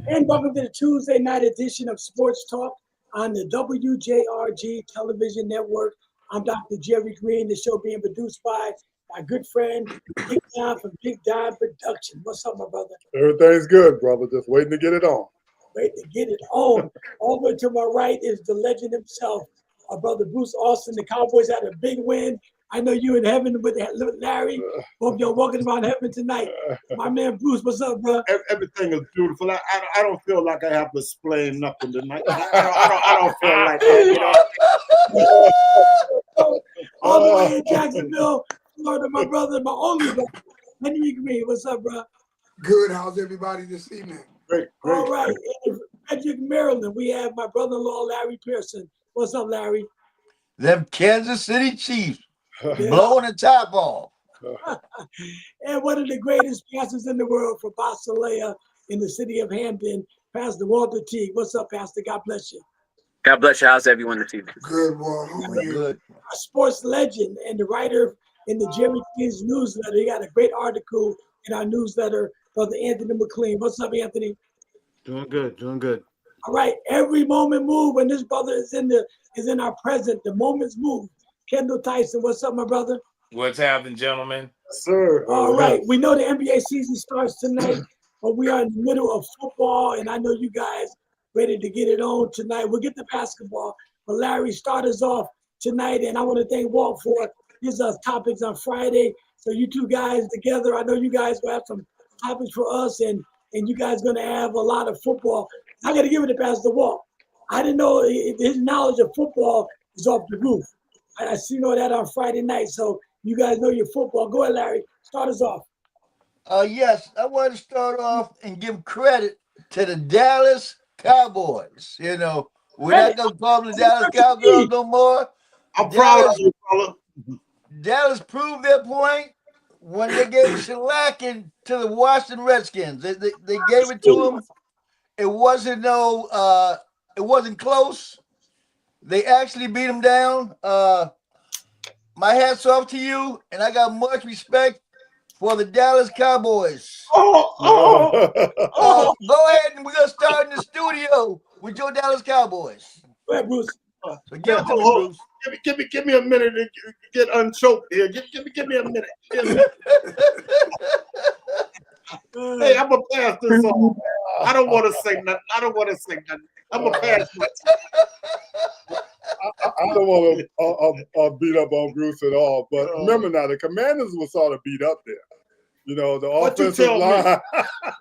And welcome to the Tuesday night edition of Sports Talk on the WJRG television network. I'm Dr. Jerry Green, the show being produced by my good friend, Big Don from Big Don Production. What's up, my brother? Everything's good, brother. Just waiting to get it on. Wait to get it on. Over to my right is the legend himself, our brother Bruce Austin. The Cowboys had a big win. I know you in heaven with Larry. Hope y'all walking around heaven tonight. My man Bruce, what's up, bro? Everything is beautiful. I don't feel like I have to explain nothing tonight. I don't feel like that. All the way in Jacksonville, Florida, my brother, my only brother, Henry Green. What's up, bro? Good. How's everybody this evening? Great. All right. In Frederick, Maryland, we have my brother-in-law, Larry Pearson. What's up, Larry? Them Kansas City Chiefs blowing the top off. And one of the greatest pastors in the world for Basileia in the city of Hampton, Pastor Walter Teague. What's up, Pastor? God bless you. God bless you. How's everyone this evening? Good, boy. Who are you? Good. A sports legend and the writer in the Jerry King's newsletter. He got a great article in our newsletter, Brother Anthony McLean. What's up, Anthony? Doing good. All right. Every moment move when this brother is in our present. The moments move. Kendall Tyson, what's up, my brother? What's happening, gentlemen? Sir. All right. We know the NBA season starts tonight, but we are in the middle of football, and I know you guys ready to get it on tonight. We'll get to basketball, but Larry, start us off tonight, and I want to thank Walt for his topics on Friday. So you two guys together, I know you guys will have some topics for us, and you guys going to have a lot of football. I got to give it to Pastor Walt. I didn't know his knowledge of football is off the roof. I see that on Friday night, so you guys know your football. Go ahead, Larry. Start us off. Yes, I want to start off and give credit to the Dallas Cowboys. You know, we're not going to call them the Dallas Cowboys no more. I'm proud of you, fella. Dallas proved their point when they gave shellacking to the Washington Redskins. They gave it to them. It wasn't it wasn't close. They actually beat them down. My hat's off to you, and I got much respect for the Dallas Cowboys. Oh. Go ahead, and we're going to start in the studio with your Dallas Cowboys. Go ahead, Bruce. So give it to me, Bruce. Give me a minute to get unchoked here. Give me a minute. Hey, I'm gonna pass this on. I don't want to say nothing. I'm gonna pass this. I don't want to beat up on Bruce at all, but remember now, the Commanders were sort of beat up there. You know, the offensive line.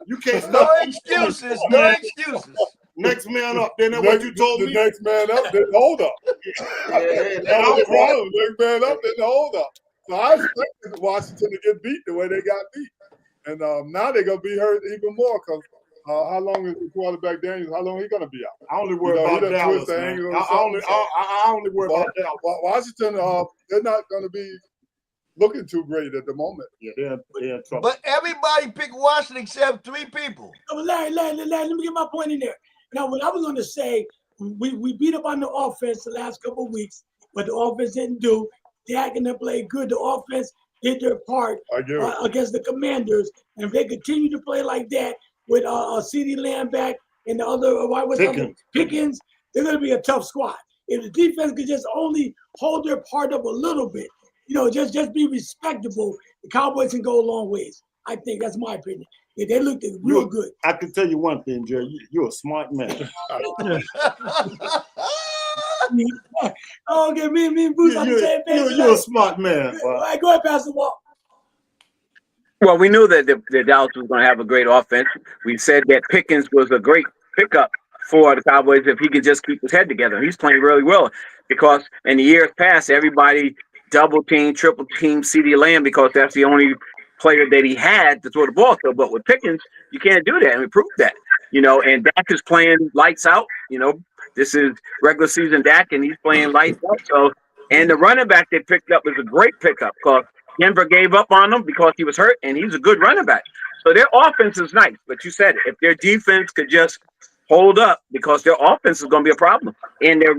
You can't stop. No excuses. Next man up. Then that's what you told me. The next man up didn't hold up. That was the problem. Next man up didn't hold up. So I expected Washington to get beat the way they got beat. And now they're going to be hurt even more because how long is the quarterback Daniels? How long is he going to be out? I only worry about Dallas. I only worry about Dallas. Washington, they're not going to be looking too great at the moment. Yeah, they're in trouble. But everybody picked Washington except 3 people. Larry, let me get my point in there. Now, what I was going to say, we beat up on the offense the last couple of weeks, but the offense didn't do. Dak and them played good. The offense did their part against the Commanders. And if they continue to play like that with CeeDee Lamb back and the other Pickens, they're going to be a tough squad. If the defense could just only hold their part up a little bit, just be respectable, the Cowboys can go a long ways. I think that's my opinion. Yeah, they looked real good. I can tell you one thing, Jerry. You're a smart man. Okay, me and Bruce on the same page. You're a smart man. All right, go ahead, Pastor Walt. Well, we knew that the Dallas was going to have a great offense. We said that Pickens was a great pickup for the Cowboys if he could just keep his head together. He's playing really well because in the years past, everybody double team, triple team CeeDee Lamb because that's the only player that he had to throw the ball to. But with Pickens, you can't do that, and we proved that. And Dak is playing lights out. This is regular season Dak, and he's playing lights out. So, and the running back they picked up is a great pickup because Denver gave up on him because he was hurt, and he's a good running back. So their offense is nice, but you said it. If their defense could just hold up, because their offense is going to be a problem. And their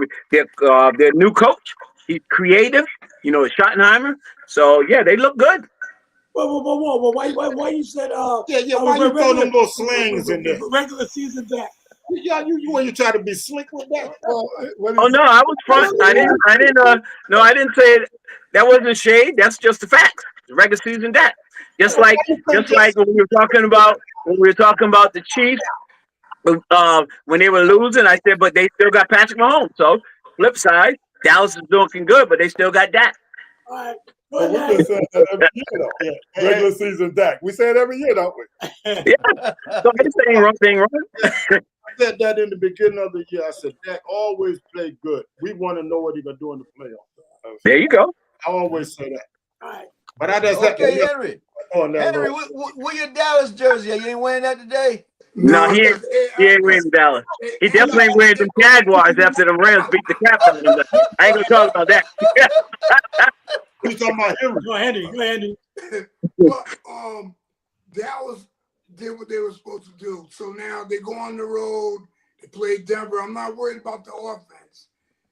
new coach, he's creative. Schottenheimer. So yeah, they look good. Whoa. Why you said Why you throw them little slings in there? Regular season Dak. Yeah, you try to be slick with that. Well, Oh no, I was front. I didn't. No, I didn't say it. That wasn't shade. That's just the facts. The regular season that. Just like when we were talking about the Chiefs, when they were losing, I said, but they still got Patrick Mahomes. So flip side, Dallas is looking good, but they still got Dak. All right. But we just said that every year, though. Yeah. Regular season Dak. We say it every year, don't we? Yeah. So I didn't say anything wrong. I said that in the beginning of the year. I said Dak always played good. We want to know what he's gonna do in the playoffs. There you go. I always say that. All right. But I just Henry. on that Henry, where your Dallas jersey? You ain't wearing that today? No, he ain't wearing Dallas. He definitely ain't wearing them Jaguars after the Rams beat the crap out of them. I ain't gonna talk about that. You talking about Henry? Go Henry. Well, Dallas did what they were supposed to do. So now they go on the road. They play Denver. I'm not worried about the offense.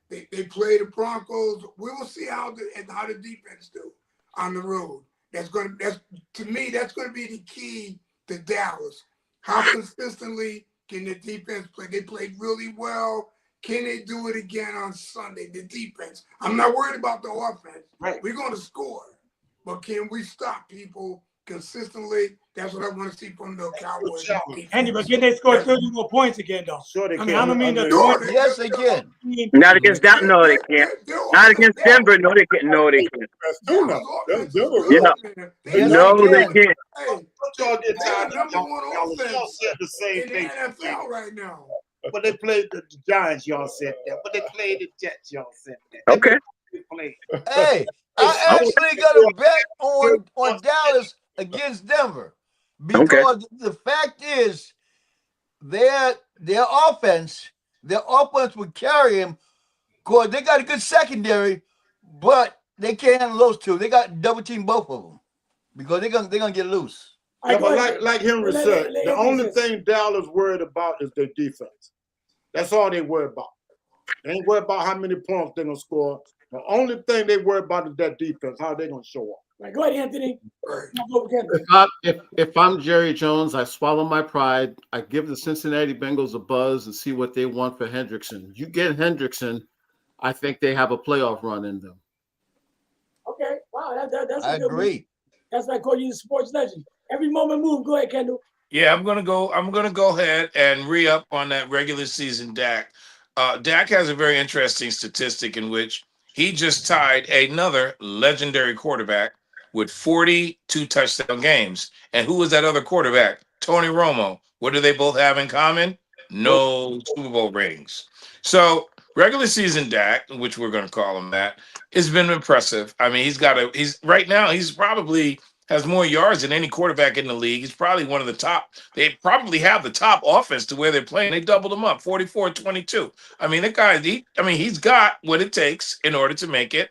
They play the Broncos. We will see how the defense do on the road. To me, that's gonna be the key to Dallas. How consistently can the defense play? They played really well. Can they do it again on Sunday? The defense. I'm not worried about the offense. Right. We're going to score. But can we stop people consistently? That's what I want to see from the Cowboys. Andy, but can they score 30 more points again, though? Sure they can. I don't mean the Yes, they can. Not against that. No, they can't. Not against Denver. No, they can't. No, they can't. That's two now. That's Denver. Yeah. Yes, No, they they can. can't. Hey, Don't y'all get tired they're of number one y'all offense said the same in the thing. NFL right now. But they played the Giants, y'all said that. But they played the Jets, y'all said that. Okay. They played. Hey, I actually got a bet on Dallas against Denver because the fact is their offense would carry him because they got a good secondary, but they can't handle those two. They got double team both of them because they're gonna get loose. Yeah, but like Henry said, the only thing Dallas worried about is their defense. That's all they worry about. They ain't worried about how many points they're gonna score. The only thing they worry about is that defense, how they gonna show up. Right, go ahead, Anthony. If I'm Jerry Jones, I swallow my pride. I give the Cincinnati Bengals a buzz and see what they want for Hendrickson. You get Hendrickson, I think they have a playoff run in them. Okay, wow, that's I agree. That's like calling you the sports legend. Every moment move. Go ahead, Kendall. Yeah, I'm gonna go ahead and re-up on that regular season Dak. Dak has a very interesting statistic in which he just tied another legendary quarterback with 42 touchdown games. And who was that other quarterback? Tony Romo. What do they both have in common? No Super Bowl rings. So regular season Dak, which we're going to call him that, has been impressive. I mean, he's right now, he's probably has more yards than any quarterback in the league. He's probably one of the top. They probably have the top offense to where they're playing. They doubled him up, 44-22. I mean, the guy, he's got what it takes in order to make it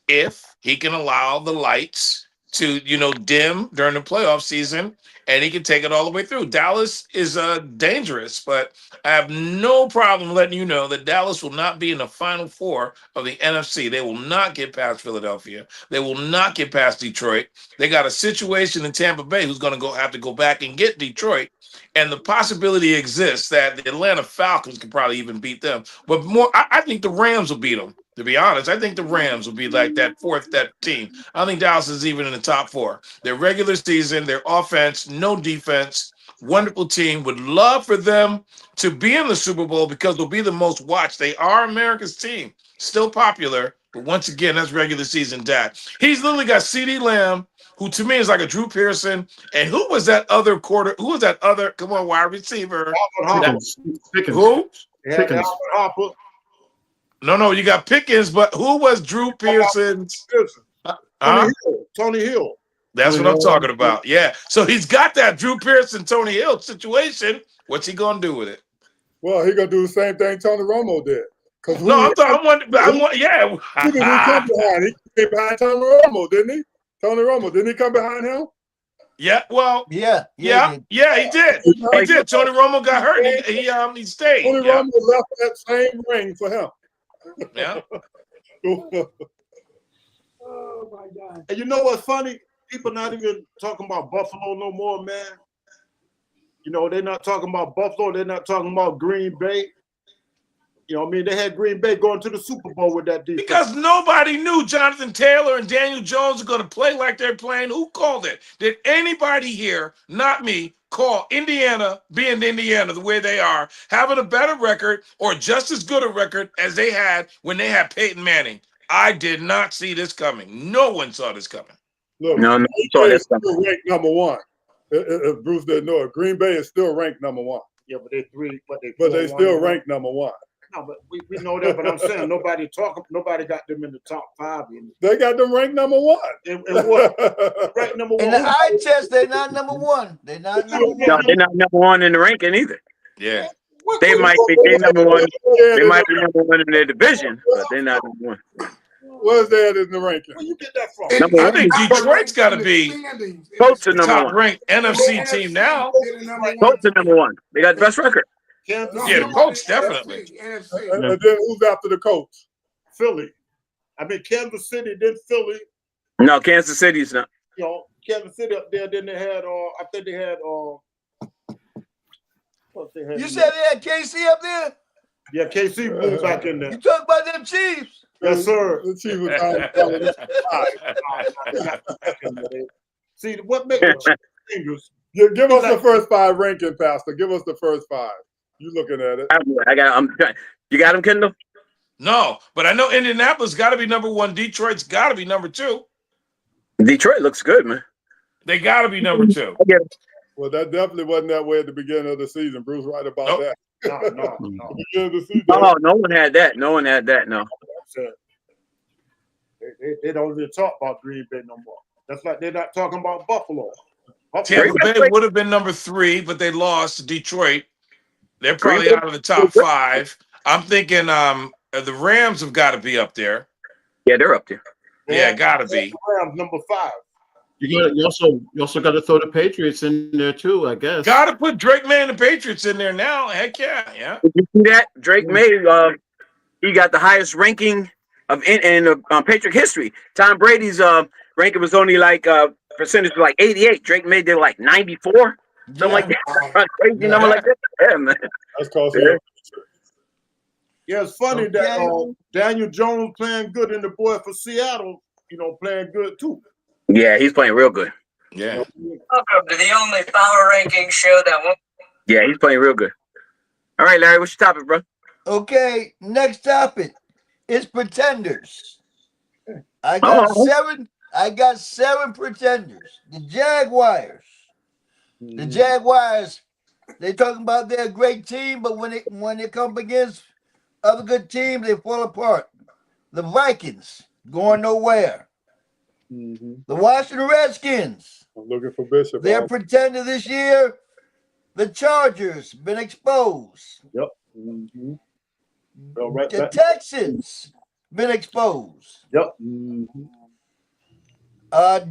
if he can allow the lights to, dim during the playoff season, and he can take it all the way through. Dallas is dangerous, but I have no problem letting you know that Dallas will not be in the Final Four of the NFC. They will not get past Philadelphia. They will not get past Detroit. They got a situation in Tampa Bay who's going to have to go back and get Detroit, and the possibility exists that the Atlanta Falcons could probably even beat them. But I think the Rams will beat them. To be honest, I think the Rams will be like that team. I don't think Dallas is even in the top four. Their regular season, their offense, no defense, wonderful team. Would love for them to be in the Super Bowl because they'll be the most watched. They are America's team, still popular. But once again, that's regular season Dak. He's literally got CeeDee Lamb, who to me is like a Drew Pearson. And who was that other come on, wide receiver? Pickens. Who? Pickens. Hopper. No, you got Pickens, but who was Drew Pearson's? Tony Hill. That's what I'm talking about. Yeah. So he's got that Drew Pearson, Tony Hill situation. What's he going to do with it? Well, he's going to do the same thing Tony Romo did. No, yeah. Who did he come behind? He came behind Tony Romo, didn't he? Tony Romo, didn't he come behind him? Yeah, well, yeah, he did. He did. Tony Romo got hurt. He stayed. Tony Romo left that same ring for him. Yeah. Oh my God. And you know what's funny? people not even talking about Buffalo no more, man. You know, they're not talking about Buffalo. They're not talking about Green Bay. You know what I mean? They had Green Bay going to the Super Bowl with that defense. Because nobody knew Jonathan Taylor and Daniel Jones are going to play like they're playing. Who called it? Did anybody here, not me, call Indiana being Indiana the way they are, having a better record or just as good a record as they had when they had Peyton Manning? I did not see this coming. No one saw this coming. Look, No, Green saw Bay this is still ranked number one. If Bruce didn't know it, Green Bay is still ranked number one. Yeah, but they three, but they still ranked number one. No, but we know that. But I'm saying nobody got them in the top 5. They got them ranked number one. And what? Ranked number 1. In the eye test, they're not number 1. They're not number 1. No, they're not number 1 in the ranking either. Yeah. They might be number 1. They might be number 1 in their division, but they're not number 1. Where's that in the ranking? Where you get that from? I think Detroit's got to be Colts are number 1. top-ranked NFC team now. Colts are number 1. They got the best record. Yeah, the Colts definitely. And then who's after the Colts? Philly. I mean, Kansas City, then Philly. No, Kansas City's not. You know, Kansas City up there. Then they had, I think they had, what they had? You said they had KC up there? Yeah, KC moved back in there. You talk about them Chiefs? Yes, sir. The Chiefs was See, what makes the Chiefs? Give us the first 5 ranking, Pastor. Give us the first 5. You looking at it? You got them, Kendall? No, but I know Indianapolis got to be number 1. Detroit's got to be number 2. Detroit looks good, man. They got to be number 2. Well, that definitely wasn't that way at the beginning of the season. Bruce right about that. No. The beginning of the season. No one had that. No one had that. No. They don't even talk about Green Bay no more. That's like they're not talking about Buffalo. Tampa Bay would have been number 3, but they lost to Detroit. They're probably out of the top 5. I'm thinking the Rams have got to be up there. Yeah, they're up there. Yeah, got to be. Rams number 5. You also got to throw the Patriots in there too, I guess. Got to put Drake May and the Patriots in there now. Heck yeah. Did you see that? Drake May, he got the highest ranking in Patriot history. Tom Brady's ranking was only like percentage was like 88. Drake May did like 94. Something like that. Crazy number like that. Yeah, man. That's called Yeah, it's funny that Daniel Jones playing good and the boy for Seattle, playing good too. Yeah, he's playing real good. Yeah. Welcome to the only power ranking show that won't. Yeah, he's playing real good. All right, Larry, what's your topic, bro? Okay, next topic is pretenders. I got 7 pretenders. The Jaguars. The Jaguars, they talking about they're a great team, but when they come up against other good teams, they fall apart. The Vikings going nowhere. Mm-hmm. The Washington Redskins. I'm looking for Bishop. They're pretender this year. The Chargers been exposed. Yep. Mm-hmm. The Texans been exposed. Yep. Mm-hmm.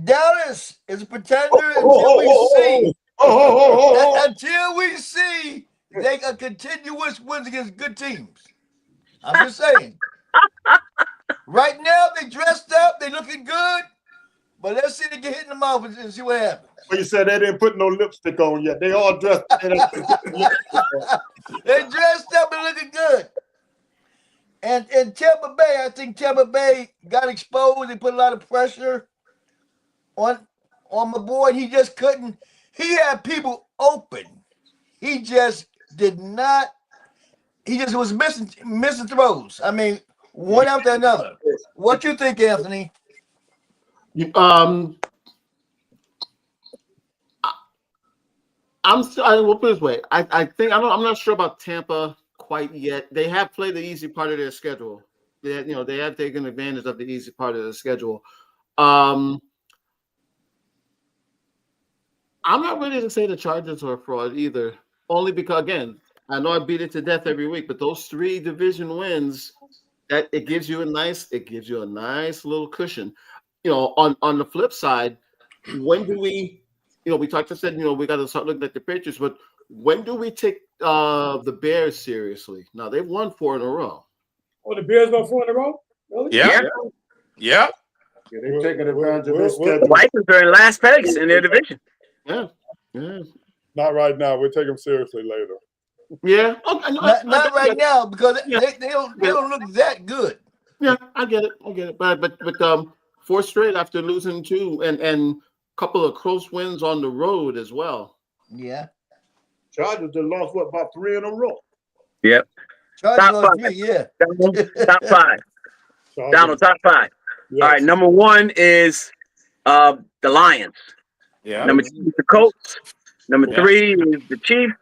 Dallas is a pretender until we see. Until we see they got continuous wins against good teams. I'm just saying. Right now they dressed up, they looking good, but let's see they get hit in the mouth and see what happens. Well, you said they didn't put no lipstick on yet. They all dressed. They dressed up and looking good. And in Tampa Bay, I think Tampa Bay got exposed. They put a lot of pressure on my boy. He just couldn't. He had people open. He just did not. He just was missing throws. I mean, one after another. What you think, Anthony? We'll put it this way. I think I'm not sure about Tampa quite yet. They have played the easy part of their schedule. They have taken advantage of the easy part of the schedule. I'm not ready to say the Chargers are a fraud either. Only because, again, I know I beat it to death every week, but those 3 division wins, that it gives you a nice little cushion. On the flip side, when do we? We talked to said, we got to start looking at the Patriots, but when do we take the Bears seriously? Now they've won 4 in a row. Oh, the Bears won 4 in a row? Really? Yeah. Yeah, they're taking advantage of this The schedule. Vikings are in last place in their division. Yeah. Yeah. Not right now. We'll take them seriously later. Yeah. Okay. Not right now because Yeah. they don't look that good. Yeah, I get it. But 4 straight after losing 2 and a couple of close wins on the road as well. Yeah. Chargers they lost about 3 in a row. Yep. Chargers Top lost 5. 3, yeah. Top 5. Donald, top 5. Yes. All right, number 1 is the Lions. Yeah. Number 2 is the Colts. Number Yeah. 3 is the Chiefs.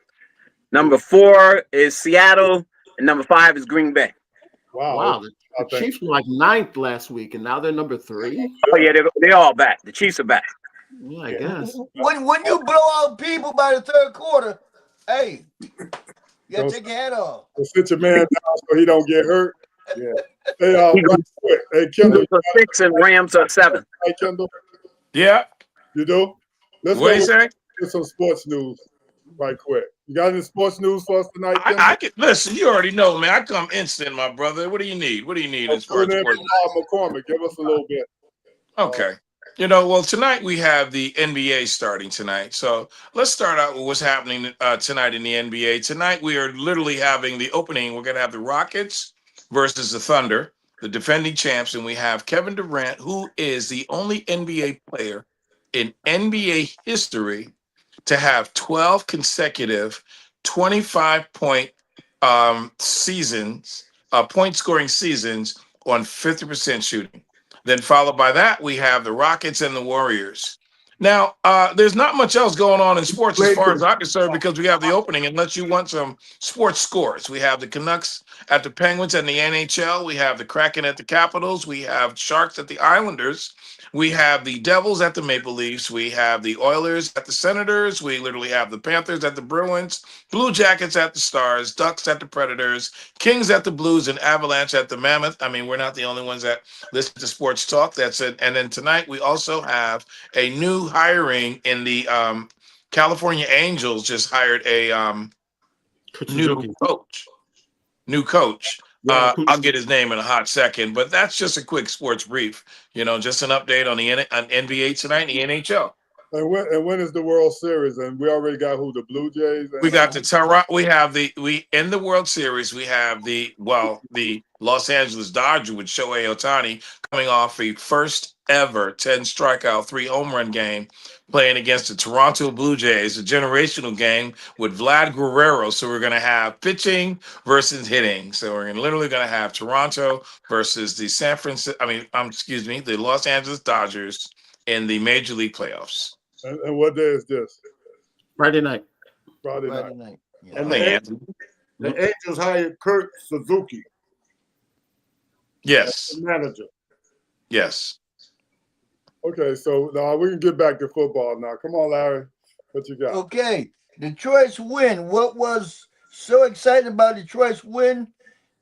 Number 4 is Seattle. And number 5 is Green Bay. Wow. The Chiefs were like 9th last week, and now they're number 3. Oh, yeah, they're all back. The Chiefs are back. Yeah, I guess. When you blow out people by the 3rd quarter, hey, you gotta take your hat off. So sit your man down so he don't get hurt. Yeah. Hey, right quick. Hey, Kendall. Eagles are 6 and Rams are 7. Hey, Kendall. Yeah. You do? Let's What do you go say? get some sports news right quick. You got any sports news for us tonight, Kendall? I can listen. You already know, man. I come instant, my brother. What do you need? What do you need in sports? McCormick, give us a little bit. Okay. Well, tonight we have the NBA starting tonight. So let's start out with what's happening tonight in the NBA. Tonight we are literally having the opening. We're going to have the Rockets versus the Thunder, the defending champs, and we have Kevin Durant, who is the only NBA player in NBA history to have 12 consecutive 25-point seasons, point scoring seasons on 50% shooting. Then followed by that, we have the Rockets and the Warriors. Now, there's not much else going on in sports as far as I'm concerned because we have the opening, unless you want some sports scores. We have the Canucks at the Penguins and the NHL. We have the Kraken at the Capitals. We have Sharks at the Islanders. We have the Devils at the Maple Leafs. We have the Oilers at the Senators. We literally have the Panthers at the Bruins, Blue Jackets at the Stars, Ducks at the Predators, Kings at the Blues, and Avalanche at the Mammoth. I mean, we're not the only ones that listen to sports talk. That's it. And then tonight we also have a new hiring in the California Angels. Just hired a new coach. I'll get his name in a hot second, but that's just a quick sports brief. Just an update on the NBA tonight and the NHL. And when is the World Series? And we already got who, the Blue Jays? We got in the World Series, we have the Los Angeles Dodgers with Shohei Ohtani coming off a first ever 10 strikeout, 3 home run game playing against the Toronto Blue Jays, a generational game with Vlad Guerrero. So we're going to have pitching versus hitting. So we're literally going to have Toronto versus the the Los Angeles Dodgers in the Major League playoffs. And what day is this? Friday night. Friday night. Yeah. And the Angels hired Kurt Suzuki. Yes. Manager. Yes. Okay, so now we can get back to football now. Come on, Larry. What you got? Okay. Detroit's win. What was so exciting about Detroit's win?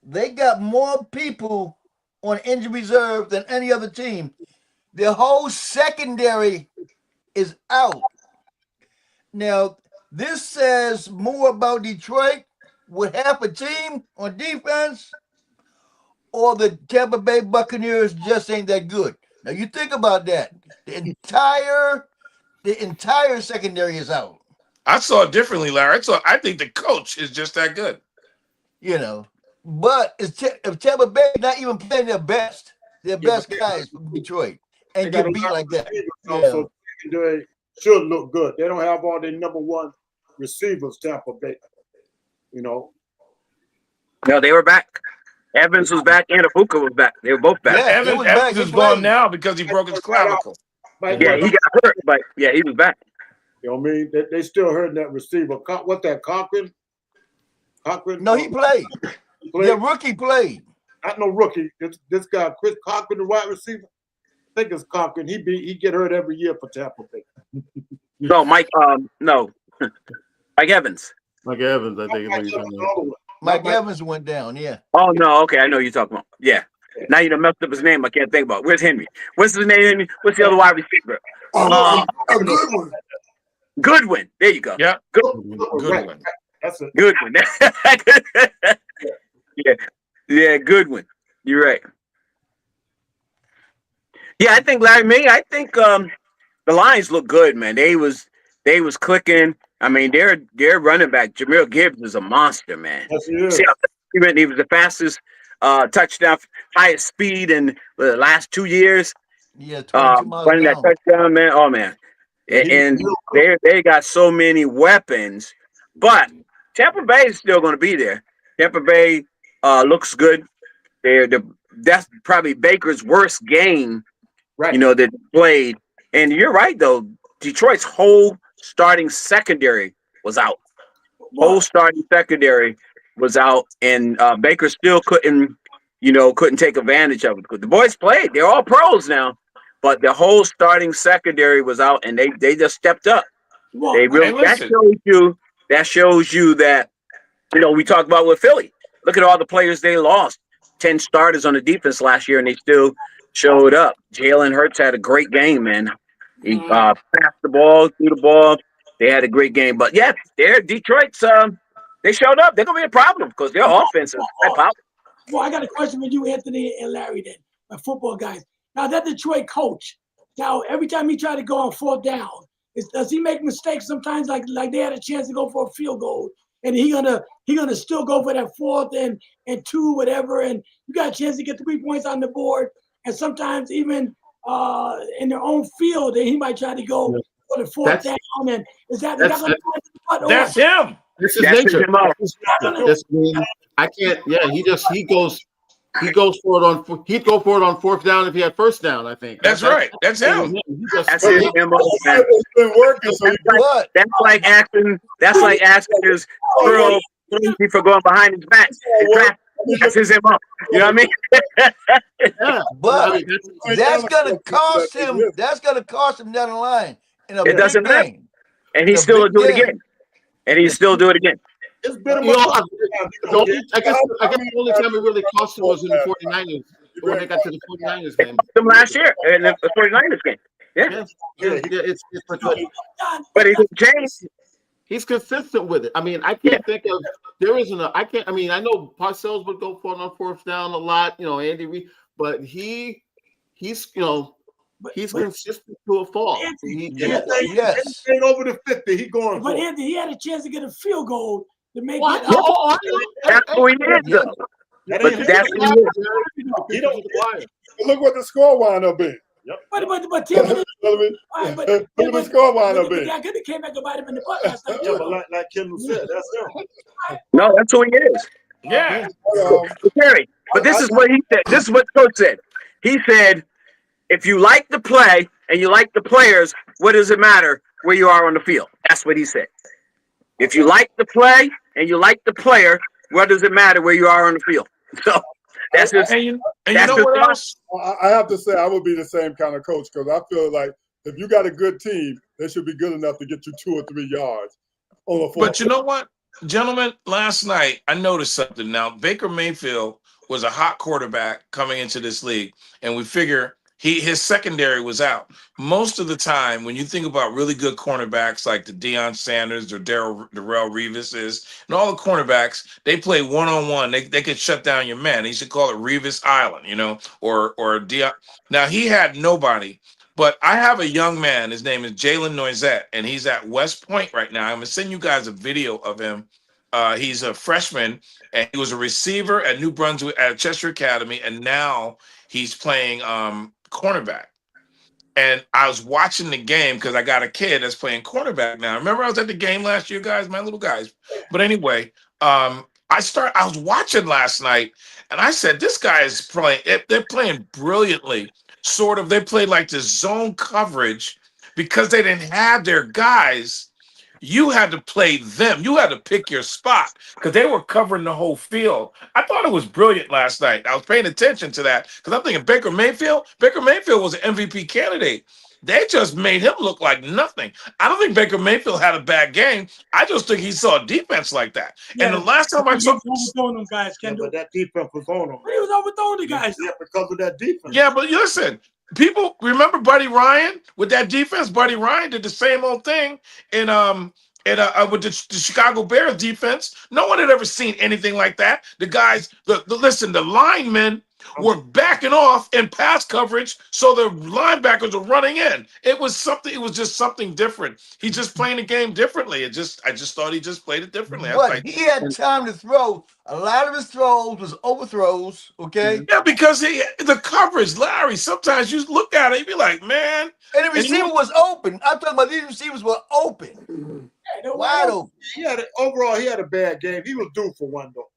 They got more people on injury reserve than any other team. Their whole secondary is out. Now, this says more about Detroit with half a team on defense, or the Tampa Bay Buccaneers just ain't that good. Now you think about that. The entire secondary is out. I saw it differently, Larry. I think the coach is just that good. But if Tampa Bay not even playing their best guys from Detroit and get beat like that. So they should look good. They don't have all their number one receivers, Tampa Bay. No, they were back. Evans was back and Afuka was back. They were both back. Yeah, Evans is gone now because he broke his clavicle. Yeah, he got hurt, but yeah, he was back. You know what I mean? They still hurting that receiver. What that, Cochran? No, he played. The rookie played. Not no rookie. This guy, Chris Cochran, the wide receiver. I think it's Cochran. He get hurt every year for Tampa Bay. No, Mike. No, Mike Evans. Mike Evans, I think. Mike Evans went down. Yeah. Oh no. Okay, I know who you're talking about. Yeah. Now you done messed up his name. I can't think about it. Where's Henry? What's his name? What's the other wide receiver? A good one. Goodwin. There you go. Yeah. Goodwin. That's it. Goodwin. Yeah. Yeah. Goodwin. You're right. Yeah, I think I think the Lions look good, man. They was clicking. I mean, their running back Jameer Gibbs is a monster, man. Yes, he See is. how he was the fastest touchdown, highest speed in the last 2 years. Yeah, 22 miles an Running that hour. touchdown, man. Oh man, Yeah, he and real quick. they got so many weapons, but Tampa Bay is still going to be there. Tampa Bay looks good. That's probably Baker's worst game, Right. that they played. And you're right though. Detroit's whole starting secondary was out. Whole What? starting secondary was out, and Baker still couldn't take advantage of it. The boys played; they're all pros now, but the whole starting secondary was out, and they just stepped up. They What? Hey, really listen. that shows you that we talked about with Philly. Look at all the players they lost. 10 starters on the defense last year, and they still showed up. Jalen Hurts had a great game, man. He passed the ball, threw the ball. They had a great game. But yeah, Detroit's they showed up. They're gonna be a problem because their offense is high power. Well, I got a question for you, Anthony and Larry, then, my football guys. Now, that Detroit coach, now, every time he tried to go on fourth down, does he make mistakes sometimes? Like they had a chance to go for a field goal, and he gonna still go for that fourth and two, whatever, and you got a chance to get 3 points on the board, and sometimes even in their own field, and he might try to go for the fourth That's down, and is that that's gonna That's him. That's his That's nature. his MO. That's, I mean, I can't. Yeah, he goes for it on. He'd go for it on fourth down if he had first down. I think That's right. That's him. He just, That's his MO, man. It's been working, so you But That's like asking his girl for going behind his back. That's his MO. You know what I mean? yeah. but I mean, that's gonna cost him. That's gonna cost him down the line in a It big doesn't matter. game. And In he a still big do it game. again. And he still do it again. It's been you know, a I guess the only time it really cost him was in the 49ers when they got to the 49ers game. Them last year in the 49ers game. Yeah. It's But he didn't change. he's consistent with it. I mean, I can't think of there isn't a I can't. I mean, I know Parcells would go for it on fourth down a lot. Andy Reid, but he's he's consistent to a fault. Yes. Anything over the 50, he going But for it. Anthony, he had a chance to get a field goal to make What? it. That's who he is, though. That But ain't that's him. who he is. He don't. look what the score wound up being. But Tim, Look at the score wound up being. I could have came back and bite him in the butt last night. Yeah, but like Kendall said, that's him. No, that's who he is. Yeah. Terry, but this is what he said. This is what Coach said. He said, if you like the play and you like the players, what does it matter where you are on the field? That's what he said. If you like the play and you like the player, what does it matter where you are on the field? So that's just And you know what else? I have to say I would be the same kind of coach because I feel like if you got a good team, they should be good enough to get you 2 or 3 yards on a football. But you know what, gentlemen? Last night I noticed something. Now Baker Mayfield was a hot quarterback coming into this league, and we figure his secondary was out. Most of the time, when you think about really good cornerbacks like the Deion Sanders or Darrell Revis and all the cornerbacks, they play one-on-one. They could shut down your man. He should call it Revis Island, or Deion. Now, he had nobody, but I have a young man. His name is Jalen Noisette, and he's at West Point right now. I'm going to send you guys a video of him. He's a freshman, and he was a receiver at New Brunswick at Chester Academy, and now he's playing cornerback. And I was watching the game because I got a kid that's playing cornerback now. Remember I was at the game last year, guys, my little guys. But anyway, I was watching last night, and I said, this guy is playing, they're playing brilliantly. Sort of, they played like the zone coverage because they didn't have their guys. You had to play them. You had to pick your spot because they were covering the whole field. I thought it was brilliant last night. I was paying attention to that because I'm thinking Baker Mayfield was an MVP candidate. They just made him look like nothing. I don't think Baker Mayfield had a bad game. I just think he saw a defense like that. Yeah, and the last time I saw overthrowing them guys, Kendall. But that defense was on him. But he was overthrowing the guys. Yeah, because of that defense. Yeah, but listen, people remember Buddy Ryan with that defense. Buddy Ryan did the same old thing with the Chicago Bears defense. No one had ever seen anything like that. The guys, listen, the linemen were backing off in pass coverage, so the linebackers were running in. It was just something different. He just playing the game differently. I just thought he just played it differently. But he had time to throw. A lot of his throws was overthrows. Okay. Yeah, because the coverage, Larry. Sometimes you look at it, you be like, man. And the receiver was open. I'm talking about these receivers were open, wide open. Overall, he had a bad game. He was due for one though.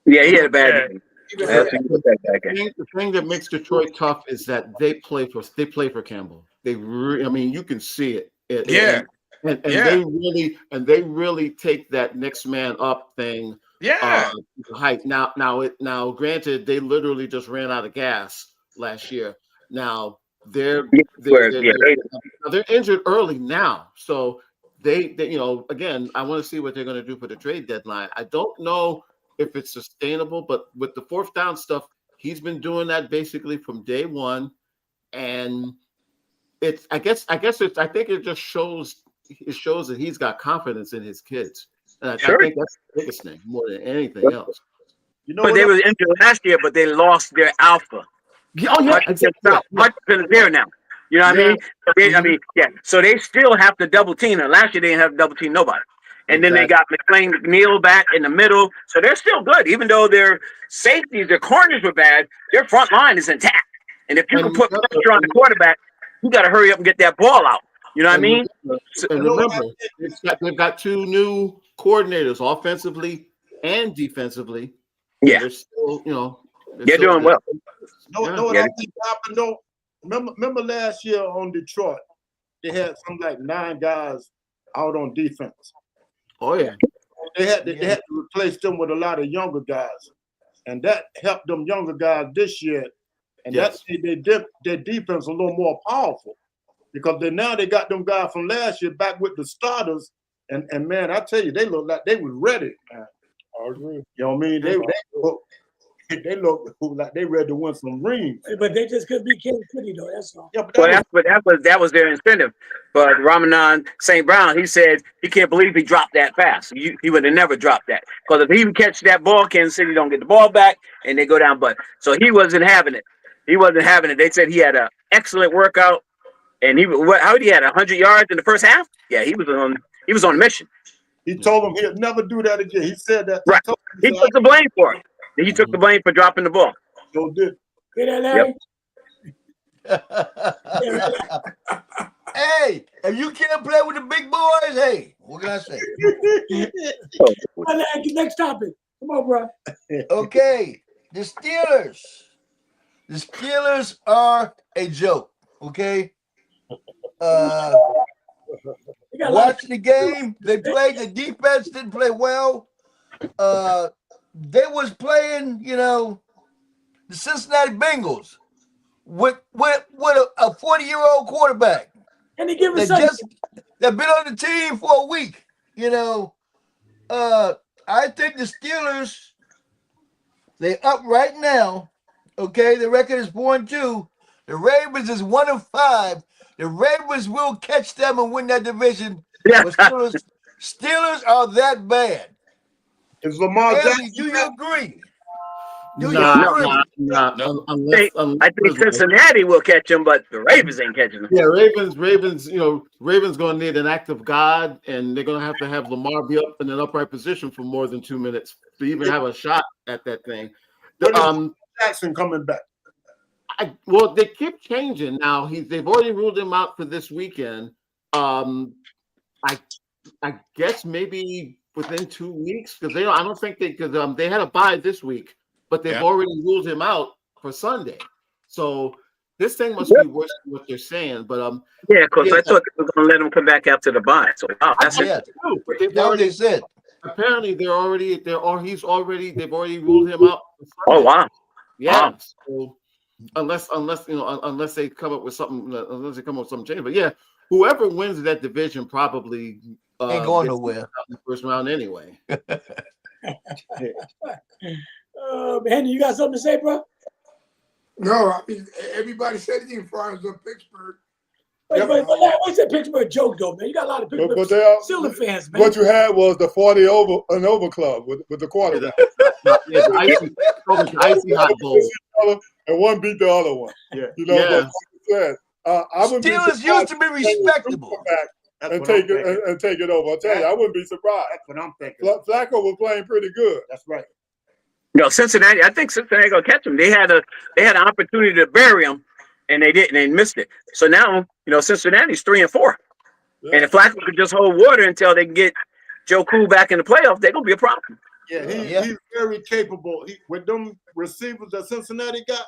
Yeah, he had a bad game. The thing that makes Detroit tough is that they play for Campbell. I mean, you can see it. They really take that next man up thing. Height. Now, granted, they literally just ran out of gas last year. Now they're injured early now, so they again, I want to see what they're going to do for the trade deadline. I don't know if it's sustainable, but with the fourth down stuff, he's been doing that basically from day one, and I think it just shows that he's got confidence in his kids. And I think that's the biggest thing more than anything else. But they were injured last year, but they lost their alpha. Much there now. You know what I mean? So they still have to double team. Last year they didn't have to double team nobody. And then they got McClain-McNeil back in the middle. So they're still good. Even though their safeties, their corners were bad, their front line is intact. And if you can put pressure on the quarterback, you got to hurry up and get that ball out. You know what I mean? And remember, they've got two new coordinators, offensively and defensively. Yeah. They're still, they're doing well. What I think happened though? Remember last year on Detroit, they had something like 9 guys out on defense. Oh yeah. They had to replace them with a lot of younger guys, and that helped them younger guys this year. And that's their defense a little more powerful because they got them guys from last year back with the starters, and man, I tell you, they look like they was ready. Man. I agree. You know what I mean? They look like they ready to win some rings. But they just couldn't be Kansas City though. That's all. Yeah, that was their incentive. But Ramadan St. Brown, he said he can't believe he dropped that pass. He would have never dropped that because if he would catch that ball, Kansas City don't get the ball back and they go down. But so he wasn't having it. They said he had an excellent workout, and he had 100 yards in the first half. Yeah, he was on a mission. He told him he'd never do that again. He said that. Right. He took the blame for it. He took the blame for dropping the ball. So did. Hear that, Larry? Hey, if you can't play with the big boys, hey, what can I say? Next topic. Come on, bro. Okay, the Steelers. The Steelers are a joke. Okay. Watching the game, they played. The defense didn't play well. They was playing, the Cincinnati Bengals with a 40-year-old quarterback. And they give us they've been on the team for a week. I think the Steelers, they up right now. Okay, the record is 4-2. The Ravens is 1-5. The Ravens will catch them and win that division. Yeah. But Steelers are that bad. Is Lamar Anthony, Jackson? do you agree? I think Cincinnati will catch them, but the Ravens ain't catching them. Yeah, Ravens. Ravens going to need an act of God, and they're going to have Lamar be up in an upright position for more than 2 minutes to even have a shot at that thing. Jackson coming back. They keep changing now. They've already ruled him out for this weekend. I guess maybe within 2 weeks because I don't think they had a bye this week, but they've already ruled him out for Sunday. So this thing must be worse than what they're saying. But of course, I thought they were going to let him come back after the bye. So that's it. But they've already said. Apparently, they've already ruled him out. Oh wow! Yeah. Wow. So unless they come up with something change. But yeah, whoever wins that division probably ain't going nowhere in the first round anyway. Henry, you got something to say, bro? No, I mean everybody said it in front of Pittsburgh. What's that Pittsburgh joke though, man? You got a lot of Pittsburgh Steelers fans, man. What you had was the 40 over club with the quarterback. The icy hot bowl. other, and one beat the other one. Yeah. You know, but like I said, I wouldn't be Steelers used to be respectable. And take it over. I'll tell you, I wouldn't be surprised. That's what I'm thinking. Flacco was playing pretty good. That's right. No, Cincinnati. I think Cincinnati gonna catch him. They had an opportunity to bury him, and they didn't. They missed it. So now, Cincinnati's 3-4, and if Flacco could just hold water until they can get Joe Cool back in the playoffs, they're gonna be a problem. Yeah, he's very capable. With them receivers that Cincinnati got,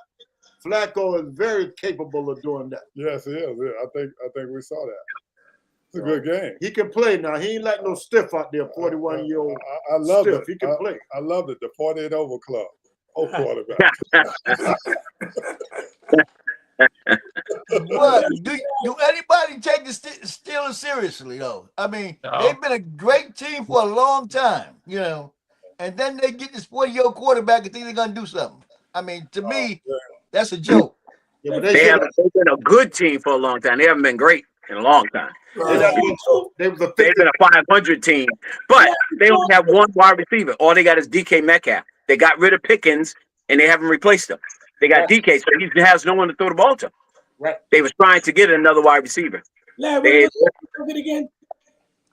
Flacco is very capable of doing that. Yes, he is. Yeah, I think we saw that. It's a good game. He can play now. He ain't like no stiff out there, 41-year-old. I love it. He can play. I love it. The 48 over club. Oh, quarterback. What do anybody take the Steelers seriously though? I mean, they've been a great team for a long time, and then they get this 40-year-old quarterback and think they're gonna do something. I mean, to me, that's a joke. Yeah, they've been a good team for a long time. They haven't been great in a long time. They've been a 500 team, but they only have one wide receiver. All they got is DK Metcalf. They got rid of Pickens, and they haven't replaced him. They got DK, so he has no one to throw the ball to. Right. They was trying to get another wide receiver. Larry, what's it again?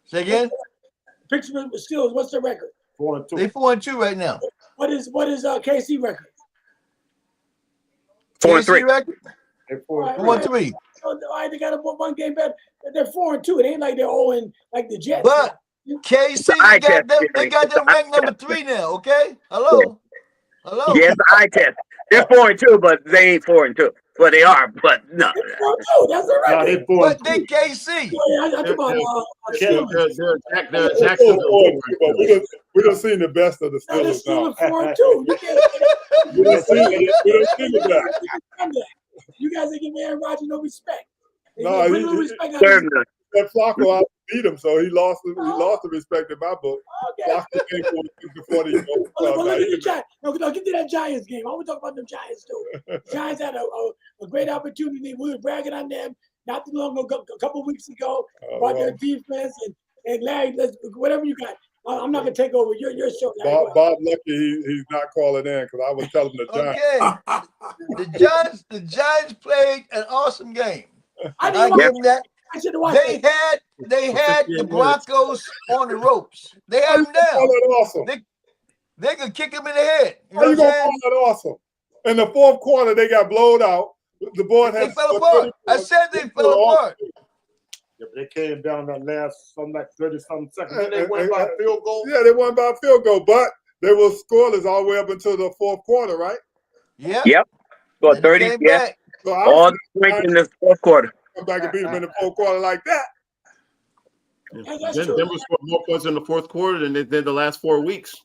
Say again? Pittsburgh Steelers, what's their record? 4-2. They 4-2 right now. What is KC record? 4-3. Record? They're 4-3. All right, they got one game better. They're 4-2. It ain't like they're 0 like the Jets. But KC, they got them ranked number 3 now. Okay, hello. Yes, eye test. They're 4-2, but they ain't 4-2. Well, they are, but no. They're 4-2. That's the record. But they KC. They're Jacksonville. We done seen the best of the Steelers now. 4-2. We done seen the best. You guys ain't giving Aaron Rodgers no respect. No, that Flacco out beat him, so he lost the respect in my book. Okay. Flacco came before the Look at the Giants. No, get to that Giants game. I want to talk about them Giants too. Giants had a great opportunity. We were bragging on them not too long ago, a couple of weeks ago, about their defense. And Larry, whatever you got. I'm not gonna take over your show. Bob lucky he's not calling in because I was telling the Giants. The Giants played an awesome game. I give them that. They had the Broncos on the ropes. They had them down. Awesome. They could kick them in the head. How you gonna call that awesome? In the fourth quarter, they got blown out. The board they fell apart. I said they fell apart. Yeah, but they came down that last, something like 30-something seconds. They won by a field goal. Yeah, they won by a field goal, but they were scoreless all the way up until the fourth quarter, right? Yep. So 30, yeah. So all the points in the fourth quarter. Come back and beat them in the fourth quarter like that. Denver scored more points in the fourth quarter than they did the last 4 weeks.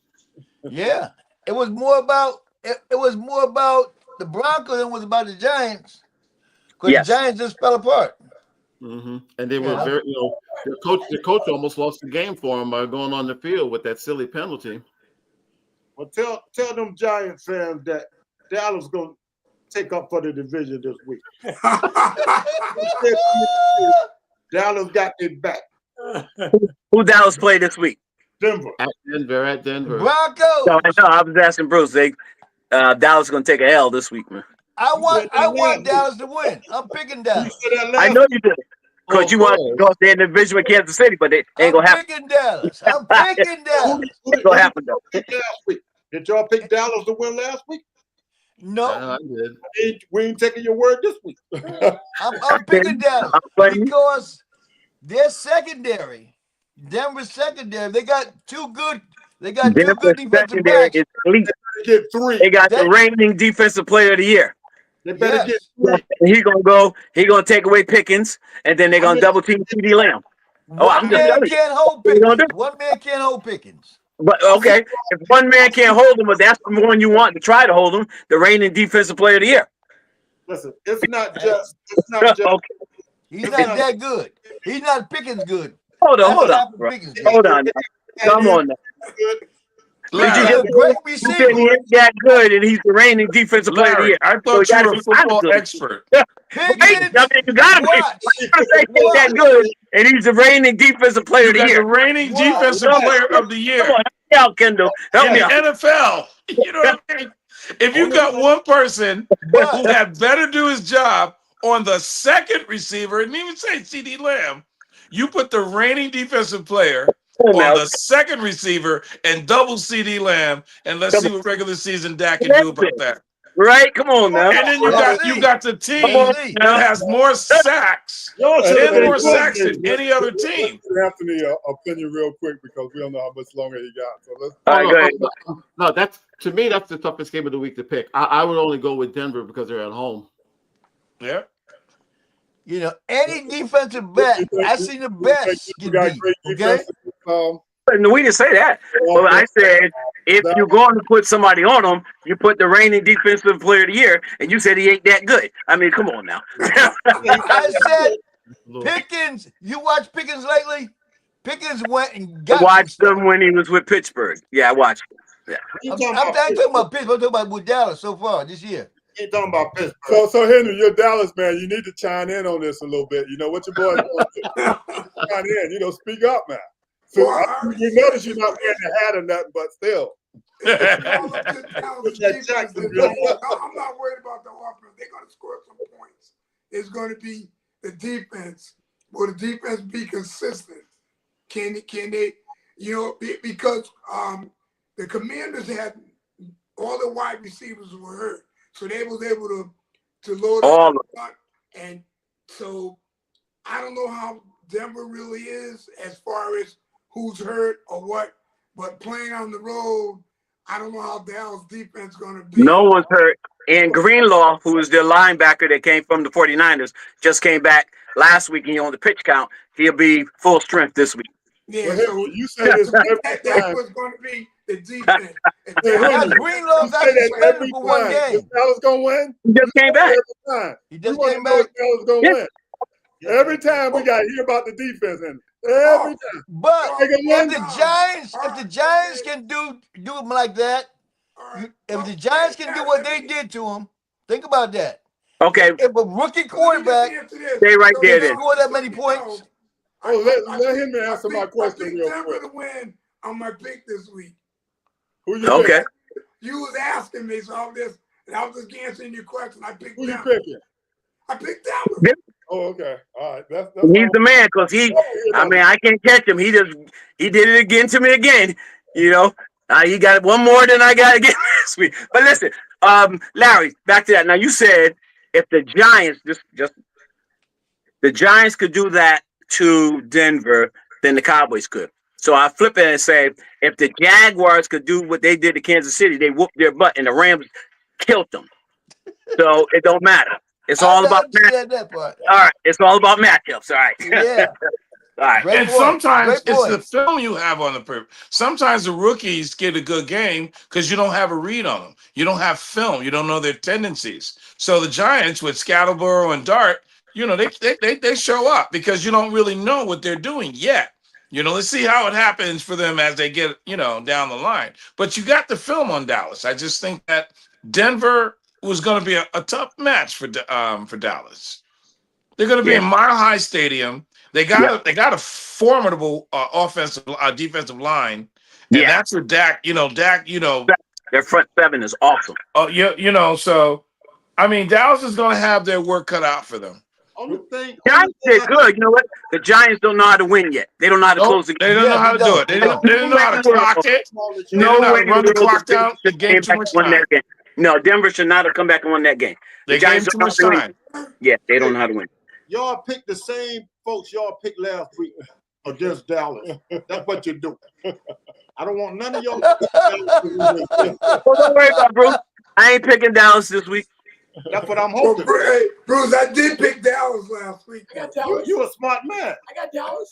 Yeah, it was more about the Broncos than it was about the Giants. Because the Giants just fell apart. Mm-hmm. And they were very, the coach almost lost the game for him by going on the field with that silly penalty. Well, tell them Giants fans that Dallas going to take up for the division this week. Dallas got it back. Who Dallas play this week? Denver. At Denver. Broncos. So I was asking Bruce. Dallas is going to take a L this week, man. I want Dallas to win. I'm picking Dallas. I know you did. Because you want to go out there in the division with Kansas City, but it ain't going to happen. I'm picking Dallas. It's going to happen, though. Did y'all pick Dallas to win last week? No. I did. We ain't taking your word this week. I'm picking Dallas because their secondary, Denver's secondary, they got two good defensive backs. Get 3. They got the reigning defensive player of the year. They better get 3. He gonna take away Pickens, and then they're gonna double team CD Lamb. One man can't hold Pickens. But okay, if one man can't hold him, but that's the one you want to try to hold him, the reigning defensive player of the year. Listen, it's not just. Okay. He's not that good. He's not Pickens good. Hold on. Come on now. Larry, He's that good, and he's the reigning defensive player of the year. I thought you were a football expert. Pickens, you gotta be. He's that good, and he's the reigning defensive player of the year. The reigning defensive player of the year. Come on, help me out, Kendall. Help me out. NFL. You know what I mean? If you got one person who had better do his job on the second receiver, and even say CD Lamb, you put the reigning defensive player on the second receiver and double CD Lamb, and let's see what regular season Dak can do about that. Right? Come on now. And then you got the team that has more sacks, 10 more sacks than any other team. Anthony, opinion real quick because we don't know how much longer he got. So let's. No, that's to me. That's the toughest game of the week to pick. I would only go with Denver because they're at home. Yeah. You know, any defensive back, I see the best get beat. Okay. No, we didn't say that. Well, I said if you're going to put somebody on them, you put the reigning defensive player of the year, and you said he ain't that good. I mean, come on now. I said Pickens. You watch Pickens lately? Pickens went and got. I watched him when he was with Pittsburgh. Yeah, I watched him. Yeah. I'm talking about Pittsburgh. I'm talking about with Dallas so far this year. You're talking about Pittsburgh. So Henry, you're Dallas man. You need to chime in on this a little bit. You know what your boy doing? Chime in. You know, speak up, man. So you notice you're not wearing the hat or nothing, but still. I'm not worried about the offense. They're going to score some points. It's going to be the defense. Will the defense be consistent? Can they? You know, because the Commanders had all the wide receivers were hurt, so they was able to load up, and so I don't know how Denver really is as far as who's hurt or what, but playing on the road, I don't know how Dallas defense going to be. No one's hurt. And Greenlaw, who is their linebacker that came from the 49ers, just came back last week and on the pitch count. He'll be full strength this week. Yeah, so you say this that was going to be the defense. Greenlaw's not suspended for one game. Dallas going to win? He just came back. He just came back. Dallas going to win. Every time we got to hear about the defense, and every time. But if the Giants can do them like that, if the Giants can do what they did to them, think about that. Okay. If a rookie quarterback stay right there, then score that many points. Let him answer my question real quick. To win on my pick this week. Who you okay? Picking? You was asking me, so I was just answering your question. I picked. Who you picking? I picked Denver. Oh, okay. All right. That's he's the man because I mean, I can't catch him. He did it again to me again. You know, he got one more than I got again last week. But listen, Larry, back to that. Now you said if the Giants the Giants could do that to Denver, then the Cowboys could. So I flip it and say if the Jaguars could do what they did to Kansas City, they whooped their butt and the Rams killed them. So it don't matter. It's all about matchups. All right, it's all about matchups. All right. Yeah. All right. And sometimes it's the film you have on the paper. Sometimes the rookies get a good game because you don't have a read on them. You don't have film. You don't know their tendencies. So the Giants with Scatterborough and Dart, you know, they show up because you don't really know what they're doing yet. You know, let's see how it happens for them as they get, you know, down the line. But you got the film on Dallas. I just think that Denver was going to be a tough match for Dallas. They're going to be in Mile High Stadium. They got a formidable defensive line, and that's where Dak. Their front seven is awesome. Oh, so I mean, Dallas is going to have their work cut out for them. Giants did good. You know what? The Giants don't know how to win yet. They don't know how to close the game. They don't know how to do it. They didn't know how to clock it. They didn't know how to run the clock down. They gave too much time. No, Denver should not have come back and won that game. They gave too much time. Yeah, they don't know how to win. Y'all picked the same folks y'all picked last week against Dallas. That's what you do. I don't want none of y'all. Well, don't worry about it, Bruce. I ain't picking Dallas this week. That's what I'm hoping. Hey, Bruce, I did pick Dallas last week. You a smart man. I got Dallas.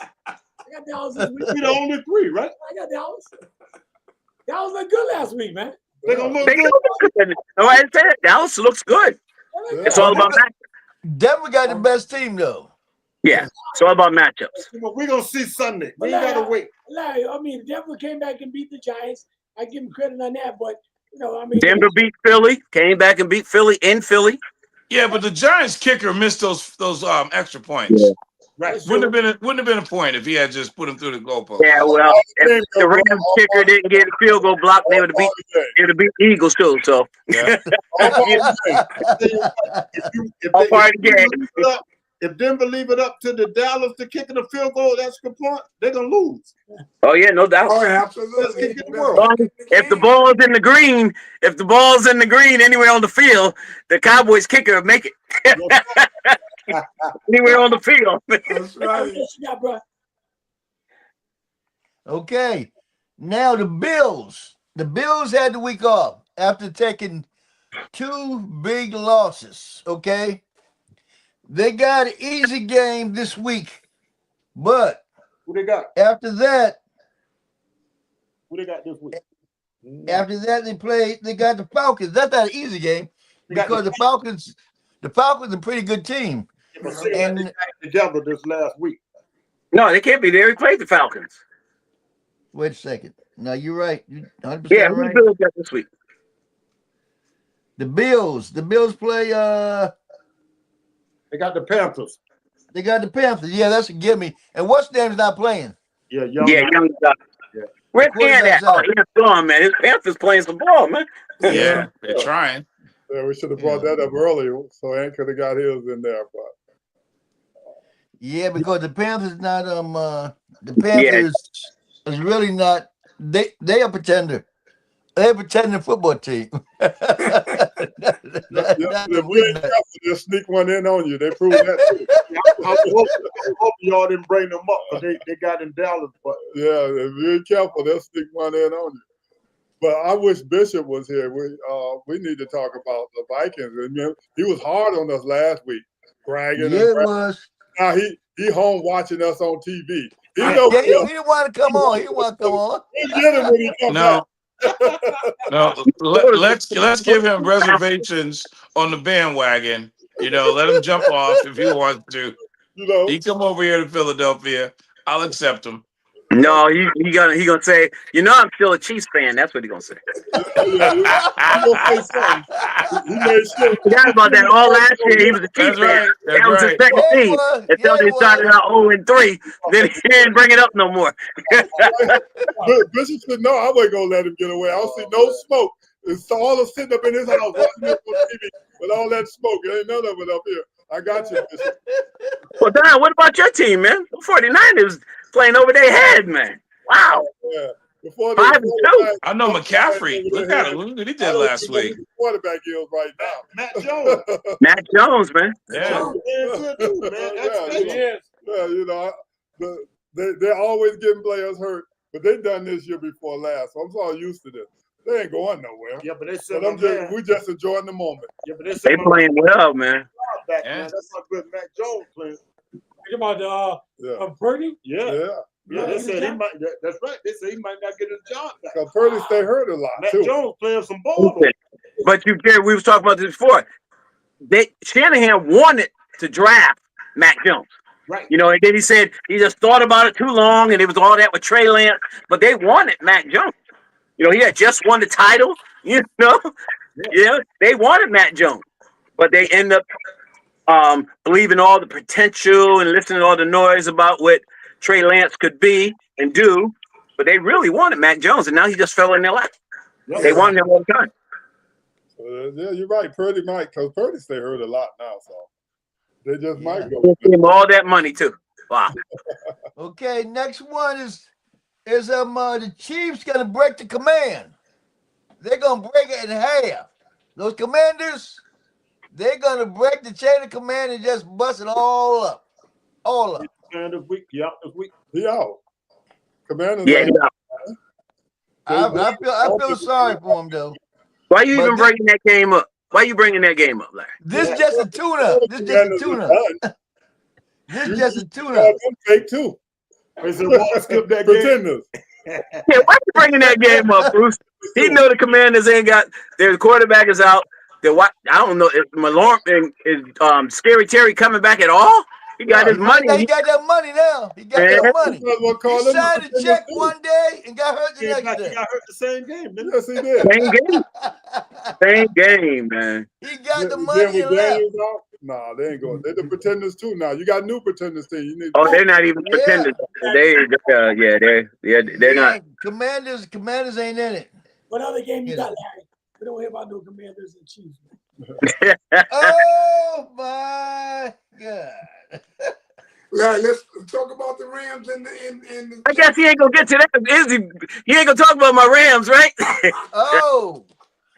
This week. We're the only three, right? I got Dallas. Dallas looked good last week, man. They're gonna look good. No, I didn't say that. Dallas looks good. It's all about matchups. Denver got the best team, though. Yeah, it's all about matchups. We're gonna see Sunday. We ain't gotta wait. Larry, I mean, Denver came back and beat the Giants. I give him credit on that, but I mean, Denver beat Philly, came back and beat Philly in Philly. Yeah, but the Giants kicker missed those extra points. Right. Wouldn't have been a point if he had just put him through the goalpost. Yeah, well, if the Rams kicker didn't get a field goal block, they would have beat the Eagles too. So Yeah. If Denver leave it up to the Dallas to kick in the field goal, that's the point. They're gonna lose. Oh yeah, no doubt. Oh, absolutely. If the ball's in the green, anywhere on the field, the Cowboys kicker will make it. Anywhere on the field. That's right. Yeah, bro. Okay. Now the Bills. The Bills had the week off after taking 2 big losses. Okay. They got an easy game this week, but Who they got? after that, Who they got this week? they got the Falcons. That's not an easy game because the Falcons are a pretty good team. And they got together this last week. No, they can't be there. We played the Falcons. Wait a second. No, you're right. You're 100% Yeah, right. who's Bills got this week? The Bills play They got the Panthers. Yeah, that's a gimme. And what's name's not playing? Yeah, Young guy. Where's Ant at? Oh, Ant's gone, man. His Panthers playing some ball, man. Yeah, they're trying. Yeah, we should have brought that up earlier, so Ant could have got his in there. But Yeah, because the Panthers not the Panthers is really not they a pretender. They're a pretending football team. if we ain't careful, they'll sneak one in on you. They proved that too. I hope y'all didn't bring them up because they got in Dallas. But yeah, if you ain't careful, they'll sneak one in on you. But I wish Bishop was here. We need to talk about the Vikings. He was hard on us last week, bragging. Yeah, it was. Now he home watching us on TV. He didn't want to come on. He didn't want to come on. We get him when he comes No. back. No, let's give him reservations on the bandwagon. Let him jump off if he wants to. He come over here to Philadelphia. I'll accept him. No, he gonna say, I'm still a Chiefs fan. That's what he gonna say. He made sure. Forgot about that. All last year he was a Chiefs fan. That's that was his second team. Until they started out 0-3, then he didn't bring it up no more. Bishop said, no, I wasn't gonna let him get away. I don't see no smoke. It's all of sitting up in his house watching this on TV with all that smoke. There ain't none of it up here. I got you, Bishop. Well, Don, what about your team, man? The 49ers playing over their head, man. Wow. Yeah. 5-2. I know McCaffrey. Look at him. Look what he did last week. Quarterback is right now. Matt Jones. Matt Jones, man. Yeah. They're always getting players hurt, but they done this year before last. So I'm so used to this. They ain't going nowhere. Yeah, but we just enjoying the moment. Yeah, but they playing well, man. Man. That's how good Matt Jones playing. Think about Purdy? Yeah, they said he might. That's right. They said he might not get his job back. Because Purdy stay hurt a lot. Matt too. Jones playing some ball. But we was talking about this before. Shanahan wanted to draft Mac Jones. Right. And then he said he just thought about it too long, and it was all that with Trey Lance. But they wanted Mac Jones. He had just won the title. They wanted Mac Jones, but they end up believing all the potential and listening to all the noise about what Trey Lance could be and do. But they really wanted Mac Jones, and now he just fell in their lap. Yep. They wanted him all the time. Yeah, you're right. Purdy might, because Purdy stay hurt a lot now, so they just might go. Give him all that money too. Wow. Okay, next one is the Chiefs gonna break the command. They're gonna break it in half. Those Commanders, they're gonna break the chain of command and just bust it all up. All up. This week. He out. Commanders. Yeah, he out. I feel sorry for him though. Why are you even bringing that game up? Why are you bringing that game up, Larry? This is just a tune-up. This is just a tune-up. Fake too. Skip that Pretenders. Yeah, why you bringing that game up, Bruce? He know the Commanders ain't got their quarterback is out. I don't know if Malorm is Scary Terry coming back at all. He got his money. He got that money now. He got that money. He signed a check one day and got hurt the next day. He got hurt the same game. Yes, he did. Same game, man. He got the money and left. Nah, they ain't going. They're the pretenders too now. You got new pretenders team. You need. Oh, they're not even Yeah. pretenders. They're not. Commanders ain't in it. What other game you Yeah. got, Larry? We don't hear about no Commanders and Chiefs. Oh my God. Yeah, let's talk about the Rams and the I guess he ain't gonna get to that, is he? He ain't gonna talk about my Rams, right? Oh,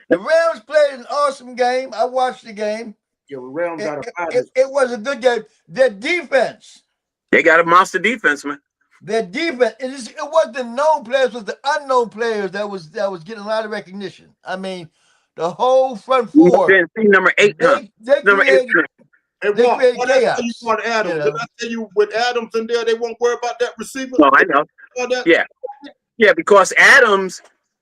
the Rams played an awesome game. I watched the game. Yeah, the Rams got a It was a good game. Their defense. They got a monster defense, man. Their defense. It wasn't the known players, it was the unknown players that was getting a lot of recognition. I mean, the whole front You four. didn't see number 8, huh? They Number 8. created. Hey, They Mark, create what I tell chaos, you about Adams? you know. Did I tell you with Adams in there, they won't worry about that receiver? No, I know. About that? Yeah. Yeah, because Adams,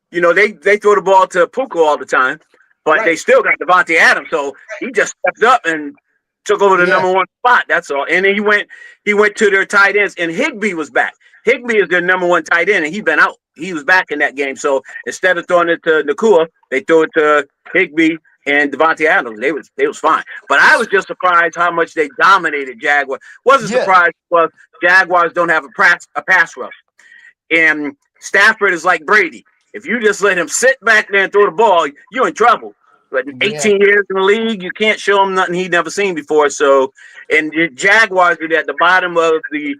you know, they throw the ball to Puka all the time, but Right. they still got Devontae Adams, so he just stepped up and took over the Yeah. number 1 spot. That's all. And then he went to their tight ends, and Higbee was back. Higbee is their number 1 tight end, and he's been out. He was back in that game. So instead of throwing it to Nakua, they threw it to Higbee and Devontae Adams. They was fine. But I was just surprised how much they dominated Jaguars. Wasn't Yeah. surprised because Jaguars don't have a pass rush. And Stafford is like Brady. If you just let him sit back there and throw the ball, you're in trouble. But 18 years in the league, you can't show him nothing he'd never seen before. So, and the Jaguars are at the bottom of the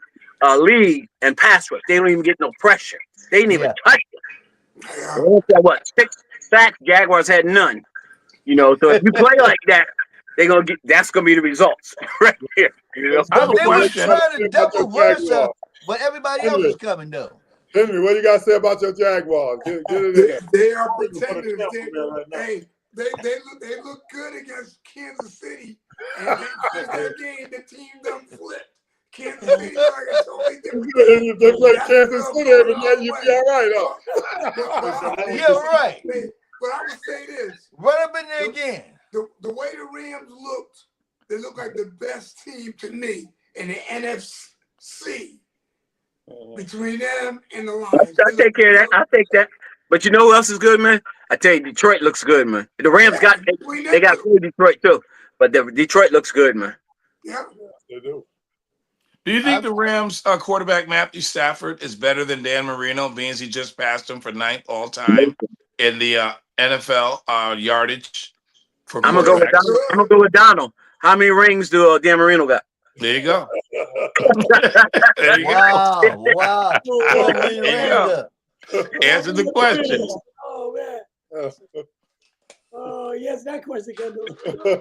league and pass rush. They don't even get no pressure. They didn't even touch it. What, 6 sacks? Jaguars had none. You know, so if you play like that, that's gonna be the results right here. You know? I have a They were question. trying to double Versa, but everybody else was coming though. Henry, what you got to say about your Jaguars? Get it in there. They are pretenders. They look good against Kansas City, and since that game, the team done flipped. Kansas City like a totally different. If they play Kansas City every night, you'd be all right, huh? Yeah, right. But I would say this: Run up in there again. the way the Rams looked, they look like the best team to me in the NFC. Between them and the Lions. I'll take care of that. I'll take that. But you know who else is good, man? I tell you, Detroit looks good, man. The Rams they got through Detroit too, but Detroit looks good, man. Yeah, They do. Do you think the Rams quarterback Matthew Stafford is better than Dan Marino, being as he just passed him for 9th all time in the NFL yardage? I'm gonna go with Donald. How many rings do Dan Marino got? There you go. There you go. Wow. Answer the question. Oh, man. Oh, yes, that question can do.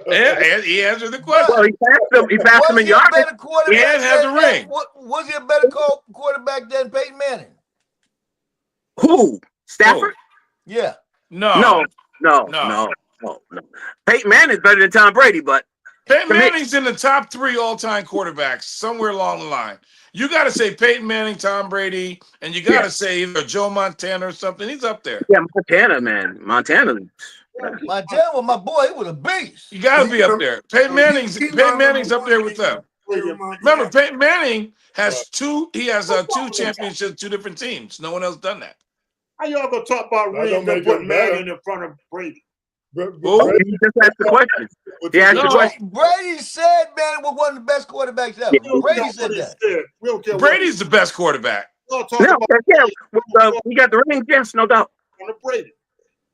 Yeah, he answered the question. Well, he passed him in yardage. Dan has a ring. Was he a better quarterback than Peyton Manning? Who? Stafford? Yeah. No. Peyton Manning is better than Tom Brady, but Peyton Manning's in the top 3 all-time quarterbacks somewhere along the line. You got to say Peyton Manning, Tom Brady, and you got to say either Joe Montana or something. He's up there. Yeah, Montana, man. Montana, my boy, he was a beast. You got to be up there. Peyton Manning's up there with them. Remember, Peyton Manning has 2 championships, 2 different teams. No one else done that. How y'all gonna talk about rings and put Manning in front of Brady? He just asked the question. He asked the question. Brady said Manning was one of the best quarterbacks ever. Yeah. Brady said that. Brady's the best quarterback. We got the rings, yes, no doubt. Brady.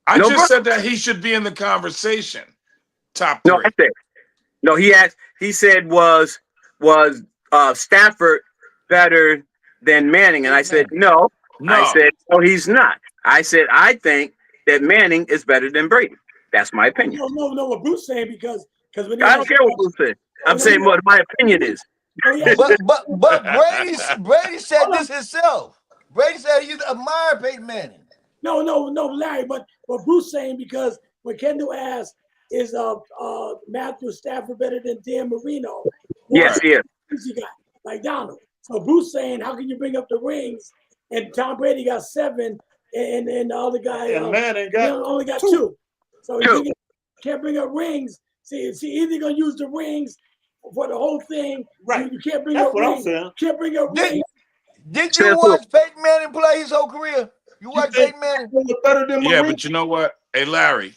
I just said that he should be in the conversation. Top 3. He said was Stafford better than Manning? And I said no. I said no, he's not. I said I think that Manning is better than Brady. That's my opinion. No, what Bruce saying because when I don't care what Bruce said. I'm saying what my opinion is. But Brady said this himself. Brady said he admired Peyton Manning. No, Larry. But what Bruce saying because when Kendall asked, is Matthew Stafford better than Dan Marino? Yes, yeah. Easy guy like Donald. So Bruce saying, how can you bring up the rings? And Tom Brady got 7, and the other guy only got 2. So you can't bring up rings. See, either gonna use the rings for the whole thing. Right. You can't bring up rings. Can't bring up rings. Did you watch Peyton Manning play his whole career? You watch Peyton Manning? Yeah, but you know what? Hey, Larry.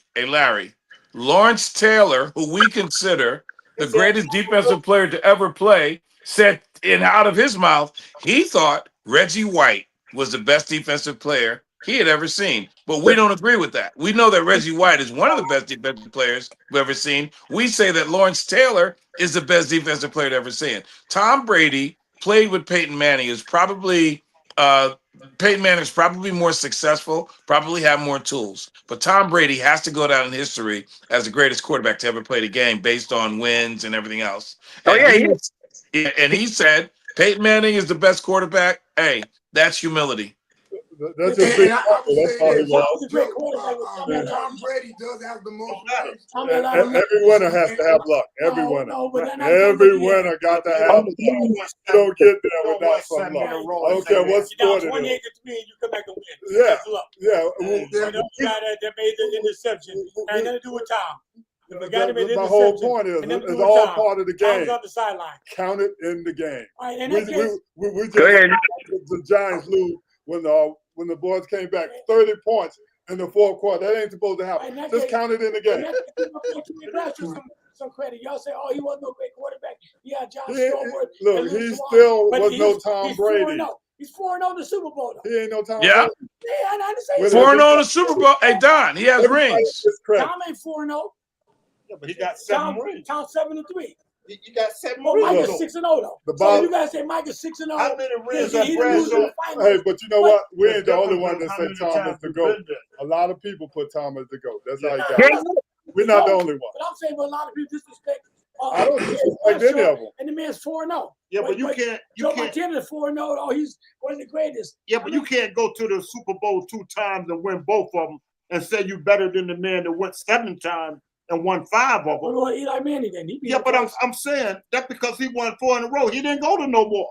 Lawrence Taylor, who we consider the greatest defensive player to ever play, said out of his mouth, he thought Reggie White was the best defensive player he had ever seen. But we don't agree with that. We know that Reggie White is one of the best defensive players we've ever seen. We say that Lawrence Taylor is the best defensive player to ever seen. Tom Brady played with Peyton Manning, is probably Peyton Manning's probably more successful, probably have more tools. But Tom Brady has to go down in history as the greatest quarterback to ever play the game based on wins and everything else. Oh, And yeah, and he said Peyton Manning is the best quarterback. Hey, that's humility. That's just big. That's how he was. Tom Brady does have the most wins. Every winner has to have luck. Every winner. Every winner got to have luck. You don't get there without some luck. I don't care what sport it is. You come back and win. Yeah. That's luck. Yeah. The guy that made the interception had nothing to do with Tom. My whole point is it's all part of the game. On the sideline. Count it in the game. Right, we just the Giants lose when the boys came back 30 points in the fourth quarter. That ain't supposed to happen. Just count it in the game. Some credit. Y'all say, oh, he wasn't no great quarterback. Yeah, John Stewart. Look, he still was no Tom Brady. He's 4-0 in the Super Bowl, though. He ain't no Tom I Brady. didn't say 4-0 in the Super Bowl. Hey, Don, he has rings. Tom ain't 4-0. Yeah, but he got 7 rings. Tom 7-3. You got 7 Well, rings. Mike is 6-0 though. So you guys say Mike is 6-0. How many rings he Hey, but you know what? We ain't the only one that say Tom is the GOAT. A lot of people put Tom as the GOAT. That's how he got it. We're not the only one. But I'm saying, but a lot of people disrespect. I don't disrespect any of them. And the man's 4-0. Yeah, but you can't. Joe Montana is 4-0. Oh, he's one of the greatest. Yeah, but you can't go to the Super Bowl 2 times and win both of them and say you better than the man that went 7 times and won 5 of them. Well, Eli Manning then. Yeah, but I'm saying that's because he won 4 in a row. He didn't go to no more.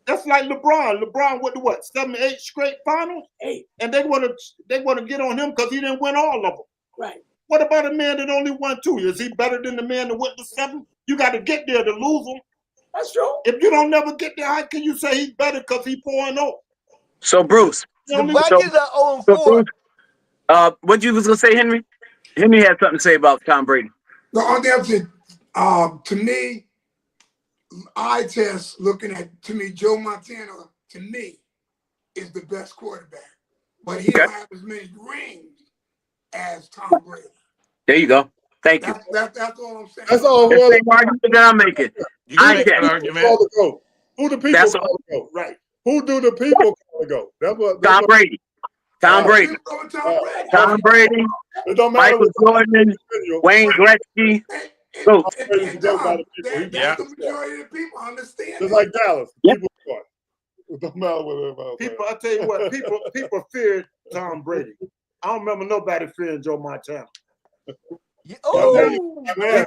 That's like LeBron. LeBron went to what? 7, 8 straight finals? 8. And they want to get on him because he didn't win all of them. Right. What about a man that only won 2? Is he better than the man that went to 7? You got to get there to lose them. That's true. If you don't never get there, how can you say he's better because he's 4-0? So Bruce, The Vikings are 0-4. what you was gonna say, Henry? Henry had something to say about Tom Brady. The only thing, to me, eye test looking at Joe Montana to me is the best quarterback, but he don't have as many rings as Tom Brady. There you go. Thank you. That's all I'm saying. That's all. The same argument that I'm making. You can make that argument. Who the people call to go? Right. Who do the people call to go? That's what. Tom Brady. Tom Brady. Tom Brady. It don't matter. Michael Jordan. Wayne Gretzky. Go. That's the majority of the people understand. Just like Dallas. People it don't matter what everybody people, I tell you what, people feared Tom Brady. I don't remember nobody fearing Joe Montana. Oh, Man,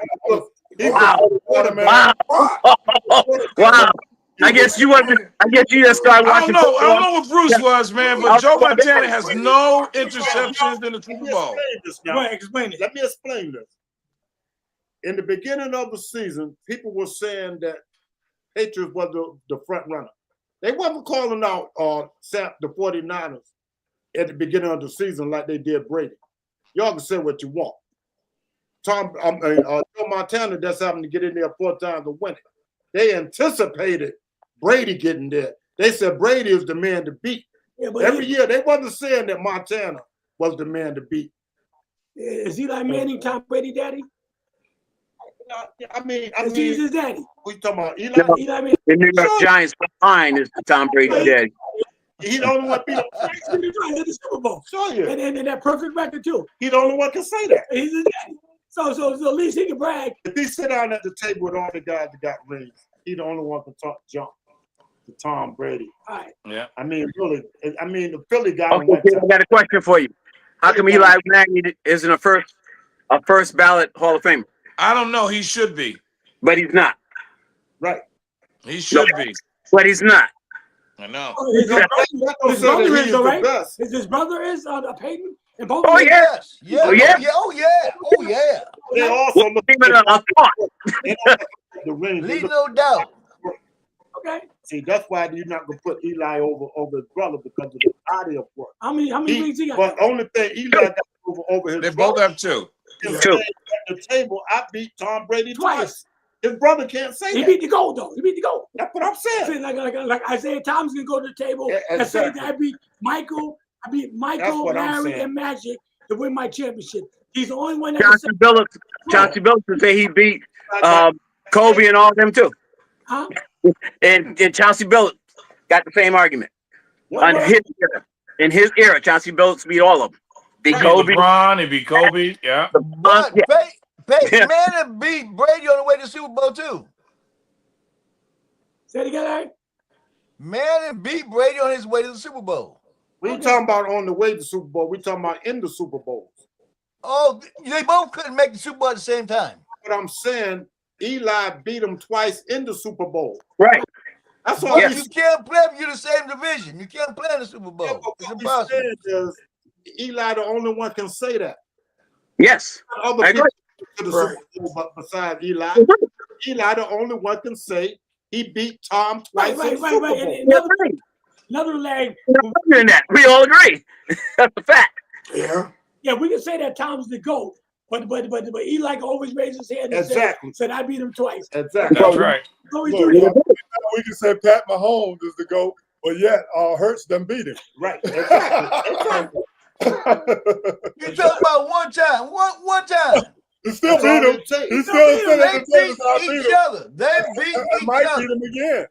Wow. Wow. I guess you just started watching. I don't know what Bruce was, man, but Joe Montana has no interceptions in the Super Bowl. Explain it. Let me explain this. In the beginning of the season, people were saying that Patriots was the front runner. They wasn't calling out the 49ers at the beginning of the season like they did Brady. Y'all can say what you want. Joe Montana just happened to get in there 4 times to win it. They anticipated Brady getting there. They said Brady is the man to beat. Yeah, every year they wasn't saying that Montana was the man to beat. Is Eli Manning Tom Brady daddy? I mean, he's his daddy. We talking about Eli? Eli Manning. The New York Giants line is Tom Brady daddy. He the only one beat him in the Super Bowl. Sure, yeah. And that perfect record too. He the only one can say that. He's his daddy. So at least he can brag. If he sit down at the table with all the guys that got rings, he the only one can talk junk to Tom Brady. All right. Yeah. I mean, really. I mean, the Philly guy. Okay, I got a question for you. How come Eli Manning isn't a first ballot Hall of Famer? I don't know. He should be. But he's not. Right. He should be. But he's not. I know. His brother is, all right? His brother is Peyton? And both oh, yes. Yeah. Oh, yeah. Oh, yeah. Oh, yeah. They also look at the rings. Leave no doubt. Okay. See, that's why you're not gonna put Eli over his brother because of the body of work. How many rings he got? But only thing Eli got over his They brother. both have 2. can Yeah. say Two. at the table, I beat Tom Brady Twice. twice. His brother can't say He that. beat the GOAT, though. He beat the GOAT. That's what I'm saying. See, like Isaiah Thomas can go to the table Yeah, and say exactly. that I beat Michael, what I'm Larry, saying. and Magic to win my championship. He's the only one that can say, Chauncey Billups would say he beat Like, Kobe and all them too. huh? And Chauncey Billups got the same argument. What? In his era, Chauncey Billups beat all of them. Beat He beat Kobe. LeBron, he beat Kobe. Yeah. But Yeah. Peyton Manning beat Brady on the way to the Super Bowl too. Say it again, Larry. Manning beat Brady on his way to the Super Bowl. We ain't talking about on the way to the Super Bowl. We talking about in the Super Bowls. Oh, they both couldn't make the Super Bowl at the same time. But I'm saying Eli beat him twice in the Super Bowl. Right. That's all But he's you can't play if you're the same division. You can't play in the Super Bowl. It's What impossible. he's saying is Eli the only one can say that. Yes. Other I people agree. to the Super Bowl, but besides Eli, Eli the only one can say he beat Tom twice in the Super Bowl. And another leg. In that. We all agree. That's a fact. Yeah. Yeah, we can say that Tom's the GOAT, but Eli always raised his hand and Exactly. said I beat him twice. Exactly. That's right. Always Look, do that. we can say Pat Mahomes is the GOAT, but yet Hurts done beat him. Right. Exactly. You talking about one time. One time. He still That's all beat him. it takes. He still said They at the table, I beat beat each him. other. They beat I each might other. beat him again.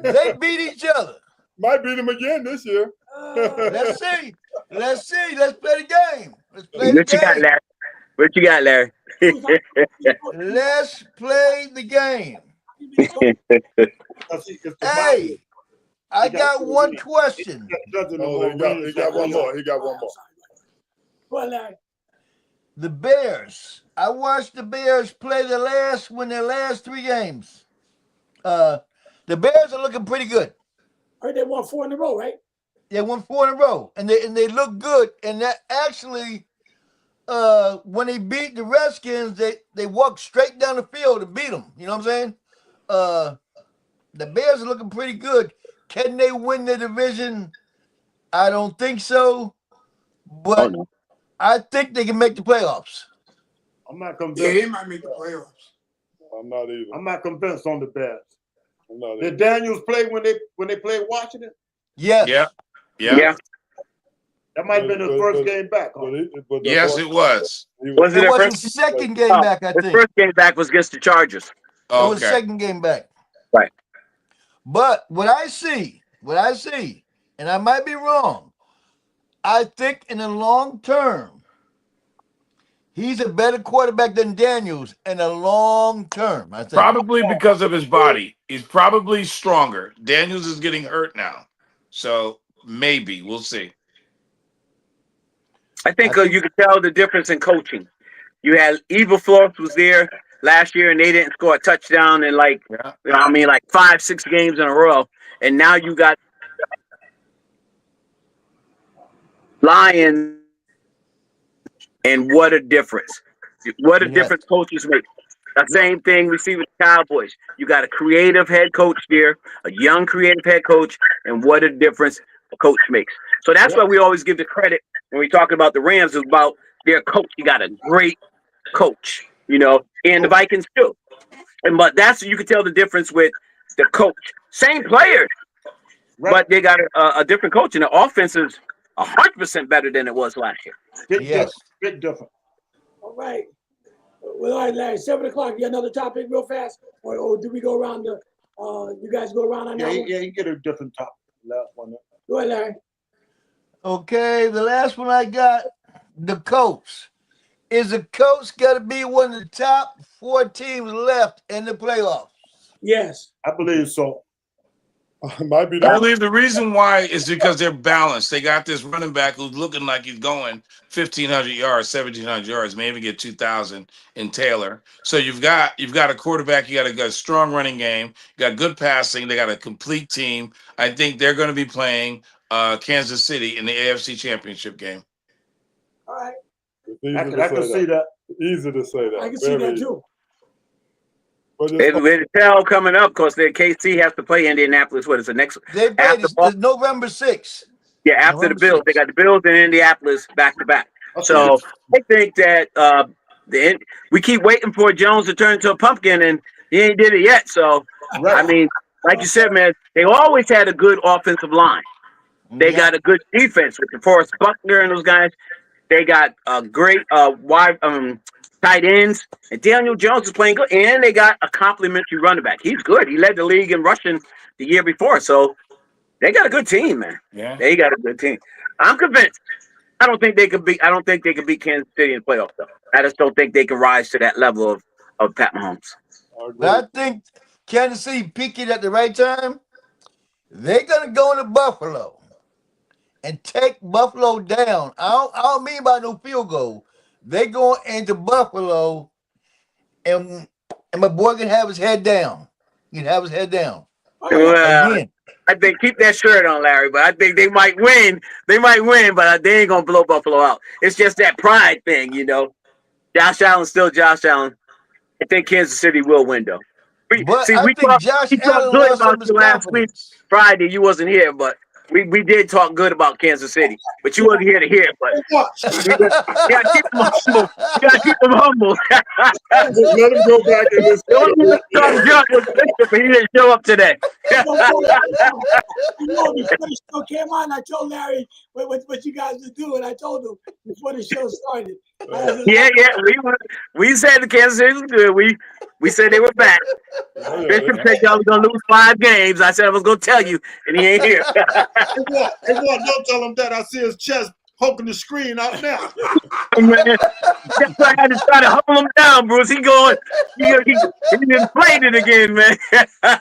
They beat each other. Might beat him again this year. Let's see. Let's see. Let's play the game. Let's play the What you got, game. Larry? What you got, Larry? Let's play the game. Hey, I got one question. Oh, he got one more. He got one more. Well, Larry. The Bears. I watched the Bears play their last 3 games. The Bears are looking pretty good. I heard they won 4 in a row, right? They won 4 in a row, and they look good. And that actually, when they beat the Redskins, they walked straight down the field and beat them. You know what I'm saying? The Bears are looking pretty good. Can they win the division? I don't think so, but I think they can make the playoffs. I'm not convinced. Yeah, they might make the playoffs. I'm not either. I'm not convinced on the Bears. I'm not either. Did Daniels play when they played Washington? Yes. Yeah. That might have been his first game back. Huh? Yes, it was. Was It it was their his first? second game back, I His think. first game back was against the Chargers. It was Okay. second game back. Right. But what I see, and I might be wrong, I think in the long term, he's a better quarterback than Daniels in the long term, I think. Probably because of his body. He's probably stronger. Daniels is getting hurt now. So maybe. We'll see. I think you could tell the difference in coaching. You had Eberflus was there last year, and they didn't score a touchdown in like 5-6 games in a row. And now you got Lions, and what a difference! What a difference coaches make. The same thing we see with the Cowboys. You got a creative head coach there, a young creative head coach, and what a difference a coach makes. So that's why we always give the credit when we talk about the Rams is about their coach. You got a great coach, and the Vikings too. But that's you can tell the difference with the coach. Same players, but they got a different coach, and the offense is 100% better than it was last year. Big difference. All right. Well, all right, Larry. 7 o'clock. You got another topic real fast, or do we go around the? You guys go around on that one? Yeah, you get a different topic. Last one. Go ahead, Larry. Okay, the last one I got, the coach. Is the coach got to be one of the top 4 teams left in the playoffs? Yes. I believe so. Might be I believe the reason why is because they're balanced. They got this running back who's looking like he's going 1,500 yards, 1,700 yards, maybe get 2,000 in Taylor. So you've got a quarterback. You got a strong running game. You got good passing. They got a complete team. I think they're going to be playing Kansas City in the AFC Championship game. All right. I can see that. Easy to say that. I can see that too. They tell coming up because the KC has to play Indianapolis. What is the next? They play November 6th. Yeah, after the Bills, they got the Bills and Indianapolis back to back. So I think that We keep waiting for Jones to turn into a pumpkin, and he ain't did it yet. So, I mean, like you said, man, they always had a good offensive line. They got a good defense with DeForest Buckner and those guys. They got a great tight ends, and Daniel Jones is playing good. And they got a complimentary running back. He's good. He led the league in rushing the year before. So they got a good team, man. Yeah. They got a good team. I'm convinced. I don't think they could beat Kansas City in the playoffs, though. I just don't think they can rise to that level of Pat Mahomes. But I think Kansas City peaked at the right time. They're gonna go into Buffalo and take Buffalo down. I don't mean by no field goal. They going into Buffalo, and my boy can have his head down. He can have his head down. Well, Again. I think keep that shirt on, Larry. But I think they might win. They might win, but they ain't gonna blow Buffalo out. It's just that pride thing, you know. Josh Allen's still Josh Allen. I think Kansas City will win, though. But I think Josh Allen good lost about some of his you last week, confidence. Friday. You wasn't here, but we did talk good about Kansas City. But you wasn't here to hear it. But you gotta keep them humble. You gotta keep them humble. Let him go back in this. The only one that talked junk was Bishop, but he didn't show up today. You know, before the show came on, I told Larry what you guys would do, and I told him before the show started. Yeah. We said the Kansas City was good. We said they were back. Bishop said y'all was gonna lose 5 games. I said I was gonna tell you, and he ain't here. Don't tell him that. I see his chest poking the screen out now. That's why I had to try to humble him down, Bruce. He inflated again, man. I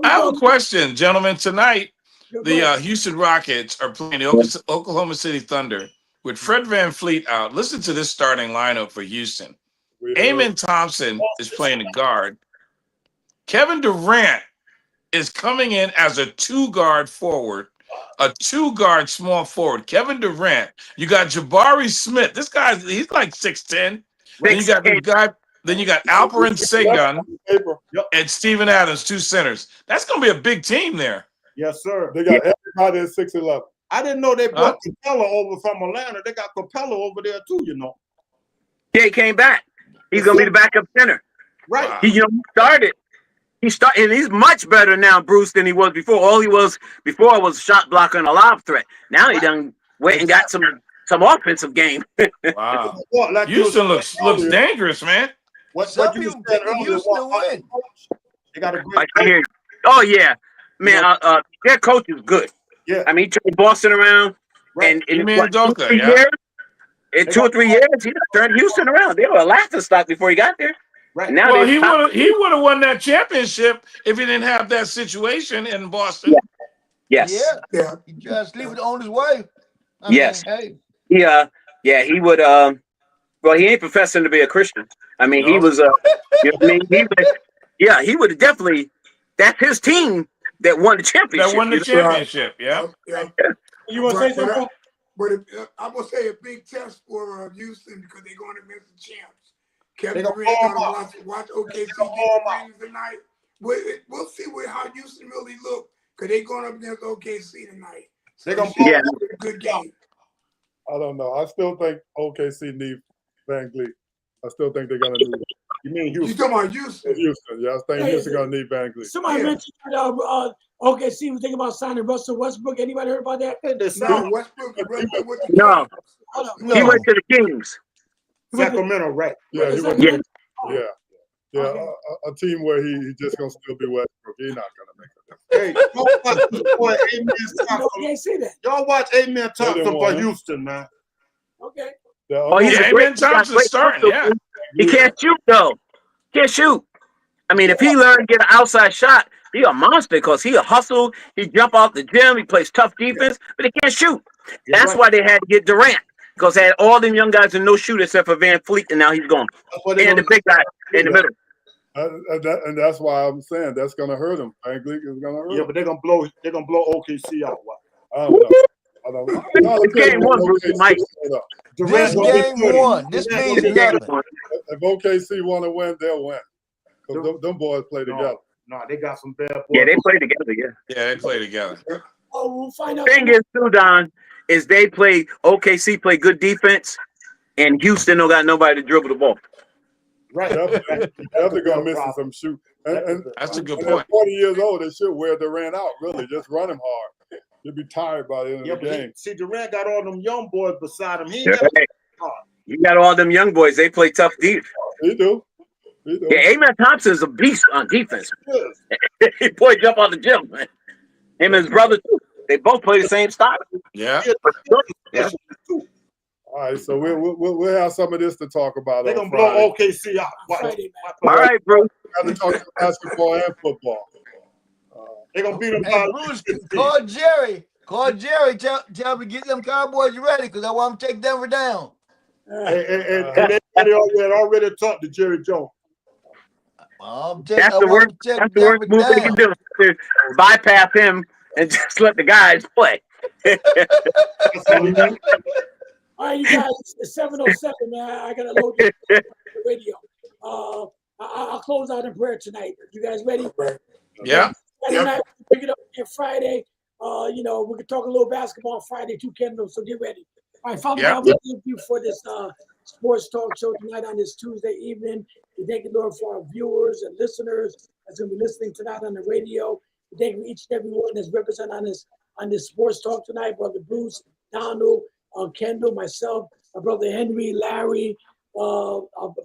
have a question, gentlemen. Tonight, the Houston Rockets are playing the Oklahoma City Thunder with Fred VanVleet out. Listen to this starting lineup for Houston. Amen Thompson is playing the guard. Kevin Durant is coming in as a 2-guard forward, a 2-guard small forward. Kevin Durant. You got Jabari Smith. This guy's he's like 6'10". Then you got the guy. Then you got Alperen Sengun and Steven Adams, 2 centers. That's gonna be a big team there. Yes, sir. They got everybody at 6'11". I didn't know they brought Capella over from Atlanta. They got Capella over there too, you know. Yeah, he came back. He's gonna be the backup center. Right. He started. And he's much better now, Bruce, than he was before. All he was before was shot blocker and a lob threat. Now he done went and got some offensive game. Wow. Houston looks dangerous, man. What you said earlier, they got a great Oh yeah, man. Their coach is good. Yeah. I mean, he turned Boston around, and in 2 or 3 years, in 2 or 3 years, he turned Houston around. They were a laughing stock before he got there. Right. Now well, he would have won that championship if he didn't have that situation in Boston. Yeah. Yes. Yeah. He just leave it on his way. I yes. mean, hey. He would. Well, he ain't professing to be a Christian. I mean, he was. You know what I mean, he would have definitely. That's his team that won the championship. That won the championship. Yeah. You want to say something? But I will say a big test for Houston because they're going against the champs. Kevin Durant got to watch OKC get wins tonight. We'll see how Houston really look because they're going up against OKC tonight. So they're going to be a good game. I don't know. I still think OKC needs VanVleet. I still think they're going to need it. You mean Houston? You talking about Houston? Houston, yeah. I think Houston going to need VanVleet. Somebody mentioned that OKC was thinking about signing Russell Westbrook. Anybody heard about that? No, Westbrook with the No. He went to the Kings. Sacramento, right? Yeah, he went. Yeah. A team where he just gonna still be Westbrook. He's not gonna make it. Hey, y'all watch this boy Amen Thompson. Can't see that. Y'all watch Amen Thompson for Houston, man. Okay. Amen Thompson's starting. Yeah. He can't shoot though. Can't shoot. I mean, if he learned to get an outside shot, he a monster because he a hustle. He jump off the gym. He plays tough defense, but he can't shoot. That's why they had to get Durant. Because they had all them young guys and no shooter except for VanVleet, and now he's gone. And the big guy in the middle. And that's why I'm saying that's going to hurt him. VanVleet is going to hurt him. Yeah, but they're going to blow OKC out. I don't know. Game 1, Bruce, Mike. This game 1. This means nothing. If OKC want to win, they'll win. Because them boys play together. No, they got some bad boys. Yeah, they play together, Yeah, they play together. We'll find out. Thing is, too, Don, is OKC play good defense, and Houston don't got nobody to dribble the ball. Right. Definitely gonna miss some shoot. And That's a good they're point. 40 years old. They should wear Durant out. Really, just run him hard. You'll be tired by the end of the game. See, Durant got all them young boys beside him. He ain't got You got all them young boys. They play tough deep. He do. He do. Yeah, Amen Thompson's a beast on defense. He boy jump out the gym, man. Him and his brother too. They both play the same style. Yeah. Yeah. All right, so we'll have some of this to talk about. They're on gonna Friday. blow OKC out. Friday, All right, bro. We got to talk basketball and football. They're gonna beat them. Hey, Bruce, call Jerry. Call Jerry. Tell him to get them Cowboys ready because I want to take Denver down. And they already talked to Jerry Jones. That's the worst move they can do. To bypass him and just let the guys play. All right, you guys, it's 7:07, man. I got to load the radio. I'll close out in prayer tonight. You guys ready? Yeah. Friday night, pick it up again Friday. We can talk a little basketball Friday too, Kendall. So get ready. All right, Father God, we thank you for this sports talk show tonight on this Tuesday evening. We thank you, Lord, for our viewers and listeners that's going to be listening tonight on the radio. We thank you each and every one that's represented on this sports talk tonight. Brother Bruce, Donald, Kendall, myself, my brother Henry, Larry,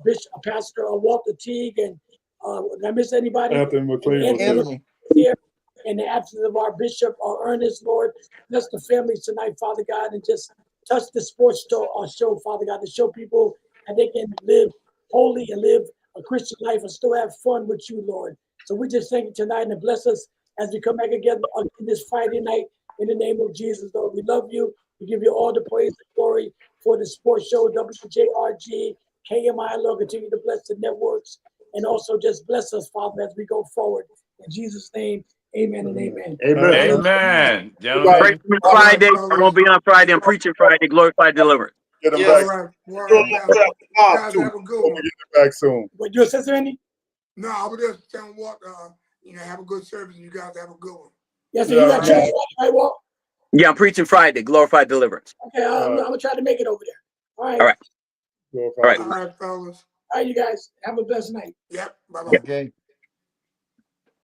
Bishop, Pastor Walter Teague, and did I miss anybody? Anthony McLean. Anthony here. In the absence of our bishop, our Ernest, Lord, bless the families tonight, Father God, and just touch the sports show, Father God, to show people that they can live holy and live a Christian life and still have fun with you, Lord. So we just thank you tonight and bless us as we come back again on this Friday night in the name of Jesus, Lord. We love you. We give you all the praise and glory for the sports show, WJRG, KMI, Lord. Continue to bless the networks and also just bless us, Father, as we go forward. In Jesus' name, amen and amen. Amen. Gentlemen. Friday. I'm going to be on Friday. I'm preaching Friday. Glorified Deliverance. Get them All back. right. Guys, have a good one. Get them back soon. What, you said Randy? No, I was just telling Walt, have a good service. You guys have a good one. Yes, sir. You got church Friday, right, Walt? Yeah, I'm preaching Friday. Glorified Deliverance. Okay, I'm going to try to make it over there. All right. All right. All right, fellas. All right, you guys. Have a blessed night. Yep. Bye-bye. Okay.